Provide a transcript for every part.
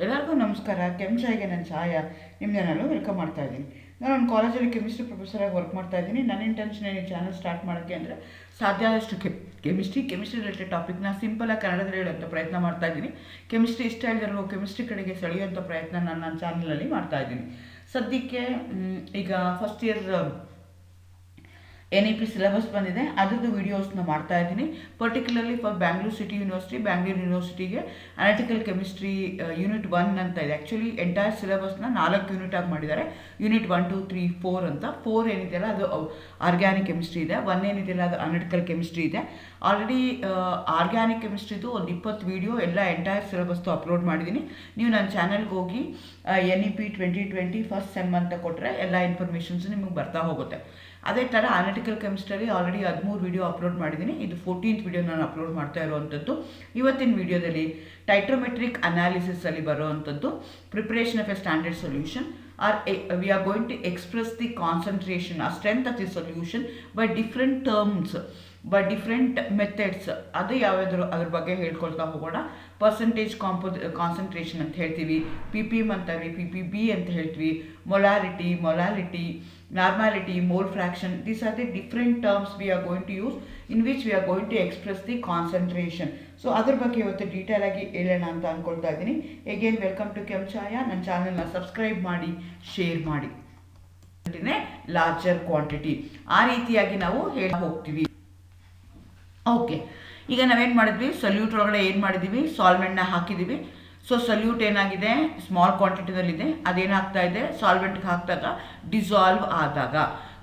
ಎಲ್ಲರಿಗೂ ನಮಸ್ಕಾರ. ಕೆಂಚಾಯಿಗೆ ನನ್ನ ಛಾಯಾ ನಿಮ್ಮನ್ನೆಲ್ಲೂ ವೆಲ್ಕಮ್ ಮಾಡ್ತಾ ಇದ್ದೀನಿ. ನಾನು ಒಂದು ಕಾಲೇಜಲ್ಲಿ ಕೆಮಿಸ್ಟ್ರಿ ಪ್ರೊಫೆಸರಾಗಿ ವರ್ಕ್ ಮಾಡ್ತಾ ಇದ್ದೀನಿ. ನನ್ನ ಇಂಟೆನ್ಷನ್ ಈ ಚಾನಲ್ ಸ್ಟಾರ್ಟ್ ಮಾಡೋಕ್ಕೆ ಅಂದರೆ ಸಾಧ್ಯ ಆದಷ್ಟು ಕೆಮಿಸ್ಟ್ರಿ ರಿಲೇಟೆಡ್ ಟಾಪಿಕ್ನ ಸಿಂಪಲಾಗಿ ಕನ್ನಡದಲ್ಲಿ ಹೇಳೋಂಥ ಪ್ರಯತ್ನ ಮಾಡ್ತಾ ಇದ್ದೀನಿ. ಕೆಮಿಸ್ಟ್ರಿ ಇಷ್ಟ ಇಲ್ಲದಿರೋ ಕೆಮಿಸ್ಟ್ರಿ ಕಡೆಗೆ ಸೆಳೆಯುವಂಥ ಪ್ರಯತ್ನ ನಾನು ನನ್ನ ಚಾನಲಲ್ಲಿ ಮಾಡ್ತಾ ಇದ್ದೀನಿ. ಸದ್ಯಕ್ಕೆ ಈಗ ಫಸ್ಟ್ ಇಯರ್ NEP ಸಿಲೆಬಸ್ ಬಂದಿದೆ, ಅದರದ್ದು ವೀಡಿಯೋಸ್ನ ಮಾಡ್ತಾ ಇದ್ದೀನಿ. Particularly for Bangalore city university, Bangalore ಯೂನಿವರ್ಸಿಟಿಗೆ ಅನಾಲಿಟಿಕಲ್ ಕೆಮಿಸ್ಟ್ರಿ ಯೂನಿಟ್ 1 ಅಂತ ಇದೆ. ಆ್ಯಕ್ಚುಲಿ ಎಂಟೈರ್ ಸಿಲೆಬಸ್ನ 4 ಯೂನಿಟ್ ಆಗಿ ಮಾಡಿದ್ದಾರೆ. ಯೂನಿಟ್ 1, 2, 3, 4 ಅಂತ. 4 ಏನಿದೆಯಲ್ಲ ಅದು ಆರ್ಗ್ಯಾನಿಕ್ ಕೆಮಿಸ್ಟ್ರಿ ಇದೆ, 1 ಏನಿದೆಯಲ್ಲ ಅದು ಅನಾಲಿಟಿಕಲ್ ಕೆಮಿಸ್ಟ್ರಿ ಇದೆ. ಆಲ್ರೆಡಿ ಆರ್ಗ್ಯಾನಿಕ್ ಕೆಮಿಸ್ಟ್ರಿದು ಒಂದು 20 ವೀಡಿಯೋ ಎಲ್ಲ ಎಂಟೈರ್ ಸಿಲೆಬಸ್ದು ಅಪ್ಲೋಡ್ ಮಾಡಿದ್ದೀನಿ. ನೀವು ನನ್ನ ಚಾನಲ್ಗೆ ಹೋಗಿ NEP 2020 ಫಸ್ಟ್ ಸೆಮ್ ಅಂತ ಕೊಟ್ಟರೆ ಎಲ್ಲ ಇನ್ಫಾರ್ಮೇಷನ್ಸ್ ನಿಮಗೆ ಬರ್ತಾ ಹೋಗುತ್ತೆ. ಅದೇ ಥರ ಅನಾಲಿಟಿಕಲ್ ಕೆಮಿಸ್ಟ್ರಿಯಲ್ಲಿ ಆಲ್ರೆಡಿ 13 ವೀಡಿಯೋ ಅಪ್ಲೋಡ್ ಮಾಡಿದ್ದೀನಿ. ಇದು 14th ವೀಡಿಯೋ ನಾನು ಅಪ್ಲೋಡ್ ಮಾಡ್ತಾ ಇರುವಂಥದ್ದು. ಇವತ್ತಿನ ವೀಡಿಯೋದಲ್ಲಿ ಟೈಟ್ರೋಮೆಟ್ರಿಕ್ ಅನಾಲಿಸಿಸಲ್ಲಿ ಬರುವಂಥದ್ದು preparation of A standard solution we are going to express the concentration or strength of the solution by different terms, by different methods. ಅದು ಯಾವುದಾದ್ರು ಅದ್ರ ಬಗ್ಗೆ ಹೇಳ್ಕೊಳ್ತಾ ಹೋಗೋಣ. ಪರ್ಸೆಂಟೇಜ್ ಕಾನ್ಸಂಟ್ರೇಷನ್ ಅಂತ ಹೇಳ್ತೀವಿ, PPM ಅಂತೀವಿ, PPB ಅಂತ ಹೇಳ್ತೀವಿ, molality, normality, mole fraction. These are the different terms we are going to use in which we are going to express the concentration. So ಅದ್ರ ಬಗ್ಗೆ ಇವತ್ತು ಡೀಟೇಲ್ ಆಗಿ ಹೇಳೋಣ ಅಂತ ಅಂದ್ಕೊಳ್ತಾ ಇದ್ದೀನಿ. ಎಗೇನ್ ವೆಲ್ಕಮ್ ಟು ಕೆಂಚಾಯಾ. ನನ್ನ ಚಾನಲ್ನ ಸಬ್ಸ್ಕ್ರೈಬ್ ಮಾಡಿ, ಶೇರ್ ಮಾಡಿ. ಲಾರ್ಜರ್ ಕ್ವಾಂಟಿಟಿ ಆ ರೀತಿಯಾಗಿ ನಾವು ಹೇಳಿ ಹೋಗ್ತೀವಿ. ಓಕೆ, ಈಗ ನಾವೇನು ಮಾಡಿದ್ವಿ, ಸಲ್ಯೂಟ್ ಒಳಗಡೆ ಏನು ಮಾಡಿದ್ದೀವಿ, ಸಾಲ್ವೆಂಟ್ನ ಹಾಕಿದ್ದೀವಿ. ಸೊ ಸಲ್ಯೂಟ್ ಏನಾಗಿದೆ, ಸ್ಮಾಲ್ ಕ್ವಾಂಟಿಟಿನಲ್ಲಿದೆ, ಅದೇನಾಗ್ತಾ ಇದೆ, ಸಾಲ್ವೆಂಟ್ಗೆ ಹಾಕಿದಾಗ ಡಿಸಾಲ್ವ್ ಆದಾಗ.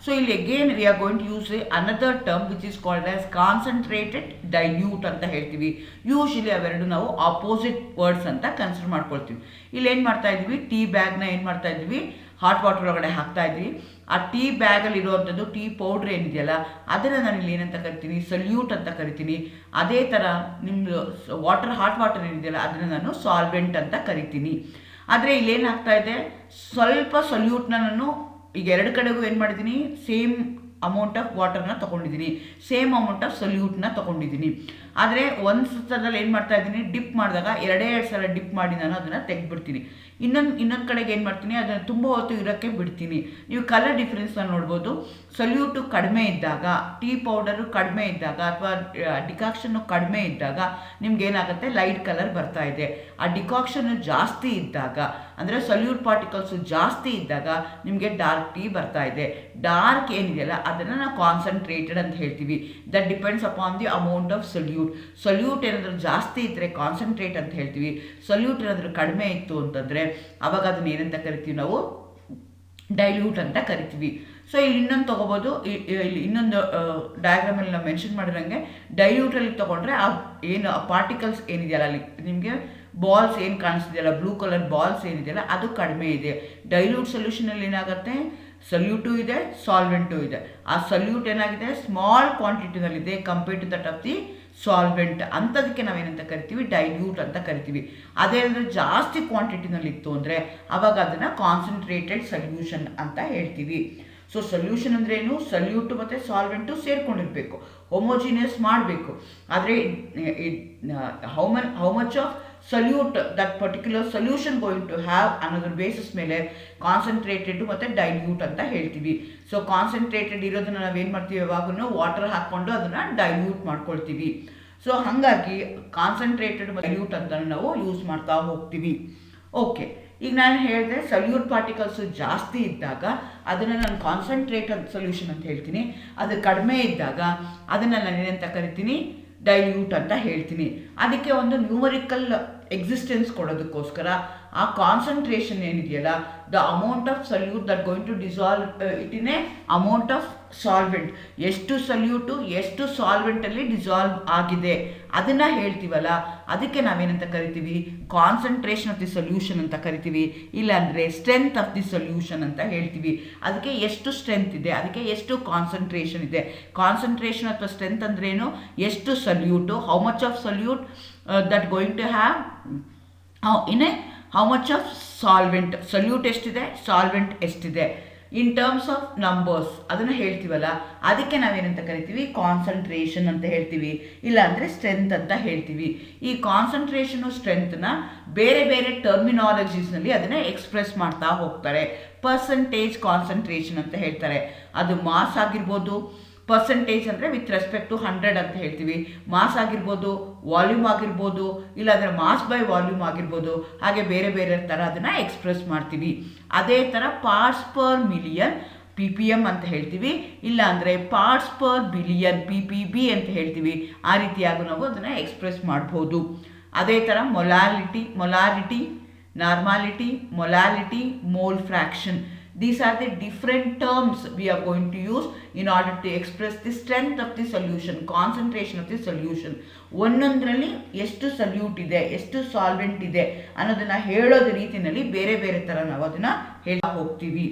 ಸೊ ಇಲ್ಲಿ again we are going to use another term which is called as concentrated dilute ಅಂತ ಹೇಳ್ತೀವಿ. ಯೂಶಲಿ ಅವೆರಡು ನಾವು ಆಪೋಸಿಟ್ ವರ್ಡ್ಸ್ ಅಂತ ಕನ್ಸಿಡರ್ ಮಾಡ್ಕೊಳ್ತೀವಿ. ಇಲ್ಲಿ ಏನು ಮಾಡ್ತಾ ಇದ್ವಿ, ಟೀ ಬ್ಯಾಗ್ನ ಏನು ಮಾಡ್ತಾ ಇದ್ವಿ, ಹಾಟ್ ವಾಟರ್ ಒಳಗಡೆ ಹಾಕ್ತಾ ಇದ್ವಿ. ಆ ಟೀ ಬ್ಯಾಗಲ್ಲಿ ಇರುವಂಥದ್ದು ಟೀ ಪೌಡ್ರ್ ಏನಿದೆಯಲ್ಲ ಅದನ್ನು ನಾನು ಇಲ್ಲಿ ಏನಂತ ಕರಿತೀನಿ, ಸಲ್ಯೂಟ್ ಅಂತ ಕರಿತೀನಿ. ಅದೇ ಥರ ನಿಮ್ಮದು ಹಾಟ್ ವಾಟರ್ ಏನಿದೆಯಲ್ಲ ಅದನ್ನು ನಾನು ಸಾಲ್ವೆಂಟ್ ಅಂತ ಕರಿತೀನಿ. ಆದರೆ ಇಲ್ಲೇನಾಗ್ತಾ ಇದೆ, ಸ್ವಲ್ಪ ಸಲ್ಯೂಟ್ನ ನಾನು ಈಗ ಎರಡು ಕಡೆಗೂ ಏನು ಮಾಡಿದ್ದೀನಿ, ಸೇಮ್ ಅಮೌಂಟ್ ಆಫ್ ವಾಟರ್ನ ತೊಗೊಂಡಿದ್ದೀನಿ, ಸೇಮ್ ಅಮೌಂಟ್ ಆಫ್ ಸಲ್ಯೂಟ್ನ ತೊಗೊಂಡಿದ್ದೀನಿ. ಆದರೆ ಒಂದು ಸಲದಲ್ಲಿ ಏನು ಮಾಡ್ತಾ ಇದ್ದೀನಿ, ಡಿಪ್ ಮಾಡಿದಾಗ ಎರಡೇ ಸಲ ಡಿಪ್ ಮಾಡಿ ನಾನು ಅದನ್ನು ತೆಗೆದುಬಿಡ್ತೀನಿ. ಇನ್ನೊಂದು ಕಡೆಗೆ ಏನು ಮಾಡ್ತೀನಿ, ಅದನ್ನು ತುಂಬ ಹೊತ್ತು ಇರೋಕ್ಕೆ ಬಿಡ್ತೀನಿ. ನೀವು ಕಲರ್ ಡಿಫ್ರೆನ್ಸ್ನ ನೋಡ್ಬೋದು. ಸಲ್ಯೂಟು ಕಡಿಮೆ ಇದ್ದಾಗ, ಟೀ ಪೌಡರು ಕಡಿಮೆ ಇದ್ದಾಗ ಅಥವಾ ಡಿಕಾಕ್ಷನ್ನು ಕಡಿಮೆ ಇದ್ದಾಗ ನಿಮ್ಗೇನಾಗುತ್ತೆ, ಲೈಟ್ ಕಲರ್ ಬರ್ತಾ ಇದೆ. ಆ ಡಿಕಾಕ್ಷನ್ನು ಜಾಸ್ತಿ ಇದ್ದಾಗ ಅಂದರೆ ಸಲ್ಯೂಟ್ ಪಾರ್ಟಿಕಲ್ಸು ಜಾಸ್ತಿ ಇದ್ದಾಗ ನಿಮಗೆ ಡಾರ್ಕ್ ಟೀ ಬರ್ತಾ ಇದೆ. ಡಾರ್ಕ್ ಏನಿದೆಯಲ್ಲ ಅದನ್ನು ನಾವು ಕಾನ್ಸಂಟ್ರೇಟೆಡ್ ಅಂತ ಹೇಳ್ತೀವಿ. That depends upon the amount of salute ಏನಾದರೂ ಜಾಸ್ತಿ ಇದ್ದರೆ ಕಾನ್ಸಂಟ್ರೇಟ್ ಅಂತ ಹೇಳ್ತೀವಿ. ಸಲ್ಯೂಟ್ ಏನಾದರೂ ಕಡಿಮೆ ಇತ್ತು ಅಂತಂದರೆ ಅವಾಗ ಅದನ್ನ ಏನಂತ ಕರಿತೀವಿ, ನಾವು ಡೈಲ್ಯೂಟ್ ಅಂತ ಕರಿತೀವಿ. ಸೊ ಇಲ್ಲಿ ಇನ್ನೊಂದು ತೊಗೋಬೋದು, ಇಲ್ಲಿ ಇನ್ನೊಂದು ಡಯಾಗ್ರಾಮಲ್ಲಿ ನಾವು ಮೆನ್ಷನ್ ಮಾಡಿರೋಂಗೆ ಡೈಲ್ಯೂಟಲ್ಲಿ ತೊಗೊಂಡ್ರೆ ಆ ಏನು ಪಾರ್ಟಿಕಲ್ಸ್ ಏನಿದೆಯಲ್ಲ ಅಲ್ಲಿ ನಿಮಗೆ ಬಾಲ್ಸ್ ಏನು ಕಾಣಿಸ್ತಿದೆಯಲ್ಲ, ಬ್ಲೂ ಕಲರ್ ಬಾಲ್ಸ್ ಏನಿದೆಯಲ್ಲ ಅದು ಕಡಿಮೆ ಇದೆ. ಡೈಲ್ಯೂಟ್ ಸೊಲ್ಯೂಷನಲ್ಲಿ ಏನಾಗುತ್ತೆ, ಸಲ್ಯೂಟು ಇದೆ, ಸಾಲ್ವೆಂಟು ಇದೆ. ಆ ಸಲ್ಯೂಟ್ ಏನಾಗಿದೆ, ಸ್ಮಾಲ್ ಕ್ವಾಂಟಿಟಿನಲ್ಲಿದೆ compared to that of the solvent. ಅಂಥದಕ್ಕೆ ನಾವೇನಂತ ಕರಿತೀವಿ, ಡೈಲ್ಯೂಟ್ ಅಂತ ಕರಿತೀವಿ. ಅದೇ ಅಂದರೆ ಜಾಸ್ತಿ ಕ್ವಾಂಟಿಟಿನಲ್ಲಿತ್ತು ಅಂದರೆ ಆವಾಗ ಅದನ್ನು ಕಾನ್ಸಂಟ್ರೇಟೆಡ್ ಸಲ್ಯೂಷನ್ ಅಂತ ಹೇಳ್ತೀವಿ. ಸೊ ಸೊಲ್ಯೂಷನ್ ಅಂದರೆ ಏನು, ಸಲ್ಯೂಟು ಮತ್ತು ಸಾಲ್ವೆಂಟು ಸೇರ್ಕೊಂಡಿರಬೇಕು, ಹೋಮೋಜಿನಿಯಸ್ ಮಾಡಬೇಕು. ಆದರೆ how much of solute that particular solution going to have ಅನ್ನೋದ್ರ ಬೇಸಿಸ್ ಮೇಲೆ ಕಾನ್ಸಂಟ್ರೇಟೆಡ್ ಮತ್ತು ಡೈಲ್ಯೂಟ್ ಅಂತ ಹೇಳ್ತೀವಿ. ಸೊ ಕಾನ್ಸಂಟ್ರೇಟೆಡ್ ಇರೋದನ್ನು ನಾವೇನು ಮಾಡ್ತೀವಿ, ಯಾವಾಗೂ ವಾಟರ್ ಹಾಕ್ಕೊಂಡು ಅದನ್ನು ಡೈಲ್ಯೂಟ್ ಮಾಡ್ಕೊಳ್ತೀವಿ. ಸೊ ಹಾಗಾಗಿ ಕಾನ್ಸಂಟ್ರೇಟೆಡ್ ಡೈಲ್ಯೂಟ್ ಅಂತ ನಾವು ಯೂಸ್ ಮಾಡ್ತಾ ಹೋಗ್ತೀವಿ. ಓಕೆ, ಈಗ ನಾನು ಹೇಳಿದೆ ಸಲ್ಯೂಟ್ ಪಾರ್ಟಿಕಲ್ಸು ಜಾಸ್ತಿ ಇದ್ದಾಗ ಅದನ್ನು ನಾನು ಕಾನ್ಸಂಟ್ರೇಟೆಡ್ ಸೊಲ್ಯೂಷನ್ ಅಂತ ಹೇಳ್ತೀನಿ. ಅದು ಕಡಿಮೆ ಇದ್ದಾಗ ಅದನ್ನು ನಾನು ಏನಂತ ಕರಿತೀನಿ, ಡೈಲ್ಯೂಟ್ ಅಂತ ಹೇಳ್ತೀನಿ. ಅದಕ್ಕೆ ಒಂದು ನ್ಯೂಮರಿಕಲ್ ಎಕ್ಸಿಸ್ಟೆನ್ಸ್ ಕೊಡೋದಕ್ಕೋಸ್ಕರ ಆ ಕಾನ್ಸಂಟ್ರೇಷನ್ ಏನಿದೆಯಲ್ಲ, the amount of solute that going to dissolve it in a amount of solvent, ಎಷ್ಟು ಸಲ್ಯೂಟು ಎಷ್ಟು ಸಾಲ್ವೆಂಟಲ್ಲಿ ಡಿಸಾಲ್ವ್ ಆಗಿದೆ ಅದನ್ನು ಹೇಳ್ತೀವಲ್ಲ, ಅದಕ್ಕೆ ನಾವೇನಂತ ಕರಿತೀವಿ, ಕಾನ್ಸಂಟ್ರೇಷನ್ ಆಫ್ ದಿ ಸೊಲ್ಯೂಷನ್ ಅಂತ ಕರಿತೀವಿ. ಇಲ್ಲಾಂದರೆ ಸ್ಟ್ರೆಂತ್ ಆಫ್ ದಿ ಸೊಲ್ಯೂಷನ್ ಅಂತ ಹೇಳ್ತೀವಿ. ಅದಕ್ಕೆ ಎಷ್ಟು ಸ್ಟ್ರೆಂತ್ ಇದೆ, ಅದಕ್ಕೆ ಎಷ್ಟು ಕಾನ್ಸಂಟ್ರೇಷನ್ ಇದೆ. ಕಾನ್ಸಂಟ್ರೇಷನ್ ಅಥವಾ ಸ್ಟ್ರೆಂತ್ ಅಂದ್ರೇನು, ಎಷ್ಟು solute, how much of solute that going to have in a how much of solvent, solute ಎಷ್ಟಿದೆ, ಸಾಲ್ವೆಂಟ್ ಎಷ್ಟಿದೆ. ಇನ್ ಟರ್ಮ್ಸ್ ಆಫ್ ನಂಬರ್ಸ್ ಅದನ್ನು ಹೇಳ್ತೀವಲ್ಲ, ಅದಕ್ಕೆ ನಾವೇನಂತ ಕರಿತೀವಿ, ಕಾನ್ಸಂಟ್ರೇಷನ್ ಅಂತ ಹೇಳ್ತೀವಿ, ಇಲ್ಲಾಂದರೆ ಸ್ಟ್ರೆಂತ್ ಅಂತ ಹೇಳ್ತೀವಿ. ಈ ಕಾನ್ಸಂಟ್ರೇಷನು ಸ್ಟ್ರೆಂತ್ನ ಬೇರೆ ಬೇರೆ ಟರ್ಮಿನಾಲಜೀಸ್ನಲ್ಲಿ ಅದನ್ನು ಎಕ್ಸ್ಪ್ರೆಸ್ ಮಾಡ್ತಾ ಹೋಗ್ತಾರೆ. ಪರ್ಸೆಂಟೇಜ್ ಕಾನ್ಸಂಟ್ರೇಷನ್ ಅಂತ ಹೇಳ್ತಾರೆ. ಅದು ಮಾಸ್ ಆಗಿರ್ಬೋದು, ಪರ್ಸೆಂಟೇಜ್ ಅಂದರೆ ವಿತ್ ರೆಸ್ಪೆಕ್ಟ್ ಟು 100 ಅಂತ ಹೇಳ್ತೀವಿ. ಮಾಸ್ ಆಗಿರ್ಬೋದು, ವಾಲ್ಯೂಮ್ ಆಗಿರ್ಬೋದು, ಇಲ್ಲಾಂದರೆ ಮಾಸ್ ಬೈ ವಾಲ್ಯೂಮ್ ಆಗಿರ್ಬೋದು. ಹಾಗೆ ಬೇರೆ ಬೇರೆ ಥರ ಅದನ್ನು ಎಕ್ಸ್ಪ್ರೆಸ್ ಮಾಡ್ತೀವಿ. ಅದೇ ಥರ ಪಾರ್ಟ್ಸ್ ಪರ್ ಮಿಲಿಯನ್ PPM ಅಂತ ಹೇಳ್ತೀವಿ, ಇಲ್ಲಾಂದರೆ ಪಾರ್ಟ್ಸ್ ಪರ್ ಬಿಲಿಯನ್ PPB ಅಂತ ಹೇಳ್ತೀವಿ. ಆ ರೀತಿಯಾಗಿ ನಾವು ಅದನ್ನು ಎಕ್ಸ್ಪ್ರೆಸ್ ಮಾಡ್ಬೋದು. ಅದೇ ಥರ molarity, normality, molality, mole fraction. These are the different terms we are going to use in order to express the strength of the solution, concentration of the solution. ಒಂದೊಂದರಲ್ಲಿ ಎಷ್ಟು ಸಲ್ಯೂಟ್ ಇದೆ, ಎಷ್ಟು ಸಾಲ್ವೆಂಟ್ ಇದೆ ಅನ್ನೋದನ್ನು ಹೇಳೋದ ರೀತಿಯಲ್ಲಿ ಬೇರೆ ಬೇರೆ ಥರ ನಾವು ಅದನ್ನು ಹೇಳ್ತಾ ಹೋಗ್ತೀವಿ.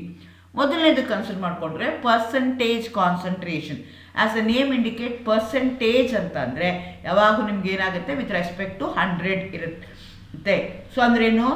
ಮೊದಲನೇದು ಕನ್ಸಿಡರ್ ಮಾಡಿಕೊಂಡ್ರೆ percentage concentration. As a name indicate, percentage ಅಂತ ಅಂದರೆ ಯಾವಾಗೂ ನಿಮ್ಗೆ ಏನಾಗುತ್ತೆ, ವಿತ್ ರೆಸ್ಪೆಕ್ಟ್ ಟು 100 ಇರುತ್ತೆ. ಸೊ ಅಂದ್ರೇನು,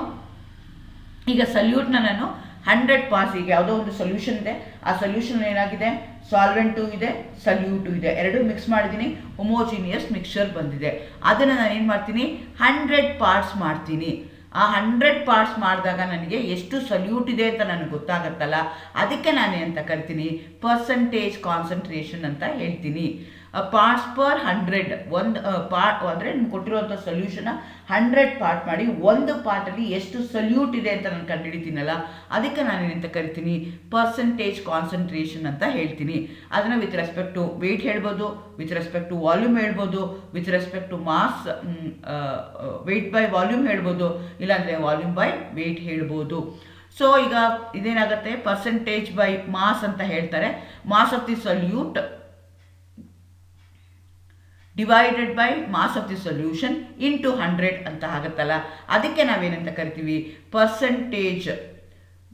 ಈಗ ಸಲ್ಯೂಟ್ನ ನಾನು 100 ಪಾರ್ಟ್ಸ್, ಈಗ ಯಾವುದೋ ಒಂದು ಸೊಲ್ಯೂಷನ್ ಇದೆ, ಆ ಸೊಲ್ಯೂಷನ್ ಏನಾಗಿದೆ, ಸಾಲ್ವೆಂಟು ಇದೆ, ಸಲ್ಯೂಟು ಇದೆ, ಎರಡೂ ಮಿಕ್ಸ್ ಮಾಡಿದ್ದೀನಿ, ಹೊಮೋಜಿನಿಯಸ್ ಮಿಕ್ಸ್ಚರ್ ಬಂದಿದೆ. ಅದನ್ನು ನಾನು ಏನು ಮಾಡ್ತೀನಿ, 100 ಪಾರ್ಟ್ಸ್ ಮಾಡ್ತೀನಿ. ಆ 100 ಪಾರ್ಟ್ಸ್ ಮಾಡಿದಾಗ ನನಗೆ ಎಷ್ಟು ಸಲ್ಯೂಟ್ ಇದೆ ಅಂತ ನನಗೆ ಗೊತ್ತಾಗತ್ತಲ್ಲ, ಅದಕ್ಕೆ ನಾನು ಅಂತ ಕರಿತೀನಿ ಪರ್ಸೆಂಟೇಜ್ ಕಾನ್ಸಂಟ್ರೇಷನ್ ಅಂತ ಹೇಳ್ತೀನಿ. ಪಾರ್ಟ್ಸ್ ಪರ್ 100, ಒಂದು ಪಾರ್ಟ್ ಅಂದರೆ ನಿಮ್ಗೆ ಕೊಟ್ಟಿರುವಂಥ ಸೊಲ್ಯೂಷನ್ನ 100 ಪಾರ್ಟ್ ಮಾಡಿ ಒಂದು ಪಾರ್ಟಲ್ಲಿ ಎಷ್ಟು ಸಲ್ಯೂಟ್ ಇದೆ ಅಂತ ನಾನು ಕಂಡುಹಿಡಿತೀನಲ್ಲ, ಅದಕ್ಕೆ ನಾನು ಏನಂತ ಕರಿತೀನಿ, ಪರ್ಸೆಂಟೇಜ್ ಕಾನ್ಸಂಟ್ರೇಷನ್ ಅಂತ ಹೇಳ್ತೀನಿ. ಅದನ್ನು ವಿತ್ ರೆಸ್ಪೆಕ್ಟ್ ಟು ವೆಯ್ಟ್ ಹೇಳ್ಬೋದು, ವಿತ್ ರೆಸ್ಪೆಕ್ಟ್ ಟು ವಾಲ್ಯೂಮ್ ಹೇಳ್ಬೋದು, with respect to mass, weight by volume ಹೇಳ್ಬೋದು, ಇಲ್ಲಾಂದರೆ ವಾಲ್ಯೂಮ್ ಬೈ ವೆಯ್ಟ್ ಹೇಳ್ಬೋದು. ಸೊ ಈಗ ಇದೇನಾಗುತ್ತೆ, ಪರ್ಸೆಂಟೇಜ್ ಬೈ ಮಾಸ್ ಅಂತ ಹೇಳ್ತಾರೆ. Mass of the solute divided by mass of the solution into 100 ಅಂತ ಆಗುತ್ತಲ್ಲ, ಅದಕ್ಕೆ ನಾವೇನಂತ ಕರಿತೀವಿ, ಪರ್ಸೆಂಟೇಜ್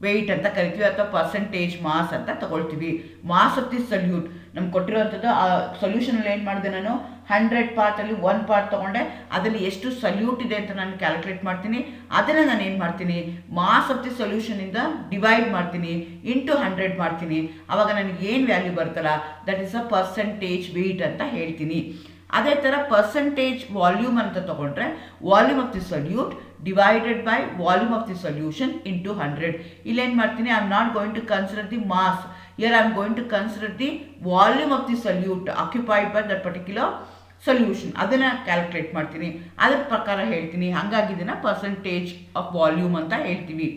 ವೆಯ್ಟ್ ಅಂತ ಕರಿತೀವಿ, ಅಥವಾ ಪರ್ಸೆಂಟೇಜ್ ಮಾಸ್ ಅಂತ ತಗೊಳ್ತೀವಿ. ಮಾಸ್ ಆಫ್ ದಿ ಸಲ್ಯೂಟ್ ನಮ್ಗೆ ಕೊಟ್ಟಿರುವಂಥದ್ದು, ಆ ಸೊಲ್ಯೂಷನಲ್ಲಿ ಏನು ಮಾಡಿದೆ, ನಾನು 100 ಪಾರ್ಟಲ್ಲಿ 1 ಪಾರ್ಟ್ ತೊಗೊಂಡೆ, ಅದರಲ್ಲಿ ಎಷ್ಟು ಸಲ್ಯೂಟ್ ಇದೆ ಅಂತ ನಾನು ಕ್ಯಾಲ್ಕುಲೇಟ್ ಮಾಡ್ತೀನಿ. ಅದನ್ನು ನಾನು ಏನು ಮಾಡ್ತೀನಿ, ಮಾಸ್ ಆಫ್ ದಿ ಸೊಲ್ಯೂಷನಿಂದ ಡಿವೈಡ್ ಮಾಡ್ತೀನಿ, ಇಂಟು 100 ಮಾಡ್ತೀನಿ. ಆವಾಗ ನನಗೆ ಏನು ವ್ಯಾಲ್ಯೂ ಬರ್ತಲ್ಲ, that is a percentage weight ಅಂತ ಹೇಳ್ತೀನಿ. ಅದೇ ಥರ ಪರ್ಸೆಂಟೇಜ್ ವಾಲ್ಯೂಮ್ ಅಂತ ತೊಗೊಂಡ್ರೆ, volume of the solute divided by volume of the solution into 100. ಇಲ್ಲೇನು ಮಾಡ್ತೀನಿ, I am not going to consider the mass, here I am going to consider the volume of the solute occupied by that particular solution. ಅದನ್ನು calculate ಮಾಡ್ತೀನಿ, ಅದ್ರ ಪ್ರಕಾರ ಹೇಳ್ತೀನಿ. ಹಾಗಾಗಿ ಇದನ್ನು percentage of volume ಅಂತ ಹೇಳ್ತೀವಿ.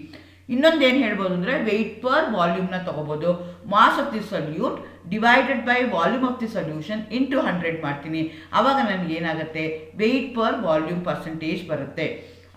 ಇನ್ನೊಂದು ಏನು ಹೇಳ್ಬೋದು ಅಂದರೆ, ವೆಯ್ಟ್ ಪರ್ ವಾಲ್ಯೂಮ್ನ ತೊಗೋಬೋದು. Mass of the solute divided by volume of the solution into 100 ಮಾಡ್ತೀನಿ. ಆವಾಗ ನನಗೆ ಏನಾಗುತ್ತೆ, ವೆಯ್ಟ್ ಪರ್ ವಾಲ್ಯೂಮ್ ಪರ್ಸೆಂಟೇಜ್ ಬರುತ್ತೆ.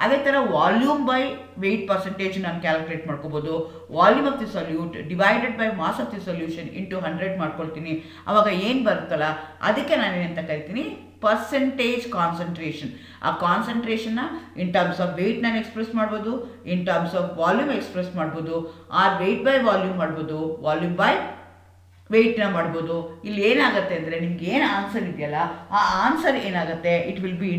ಅದೇ ಥರ ವಾಲ್ಯೂಮ್ ಬೈ ವೆಯ್ಟ್ ಪರ್ಸೆಂಟೇಜ್ ನಾನು ಕ್ಯಾಲ್ಕುಲೇಟ್ ಮಾಡ್ಕೋಬೋದು. Volume of the solute divided by mass of the solution into 100 ಮಾಡ್ಕೊಳ್ತೀನಿ. ಆವಾಗ ಏನು ಬರುತ್ತಲ್ಲ, ಅದಕ್ಕೆ ನಾನು ಏನಂತ ಕರಿತೀನಿ, ಪರ್ಸೆಂಟೇಜ್ ಕಾನ್ಸಂಟ್ರೇಷನ್. ಆ ಕಾನ್ಸಂಟ್ರೇಷನ್ನ ಇನ್ ಟರ್ಮ್ಸ್ ಆಫ್ ವೆಯ್ಟ್ ನಾನು ಎಕ್ಸ್ಪ್ರೆಸ್ ಮಾಡ್ಬೋದು, ಇನ್ ಟರ್ಮ್ಸ್ ಆಫ್ ವಾಲ್ಯೂಮ್ ಎಕ್ಸ್ಪ್ರೆಸ್ ಮಾಡ್ಬೋದು, ಆರ್ ವೆಯ್ಟ್ ಬೈ ವಾಲ್ಯೂಮ್ ಮಾಡ್ಬೋದು, ವಾಲ್ಯೂಮ್ ಬೈ ವೆಯ್ಟ್ನ ಮಾಡ್ಬೋದು. ಇಲ್ಲಿ ಏನಾಗುತ್ತೆ ಅಂದರೆ, ನಿಮ್ಗೆ ಏನು ಆನ್ಸರ್ ಇದೆಯಲ್ಲ, ಆ ಆನ್ಸರ್ ಏನಾಗುತ್ತೆ, it will be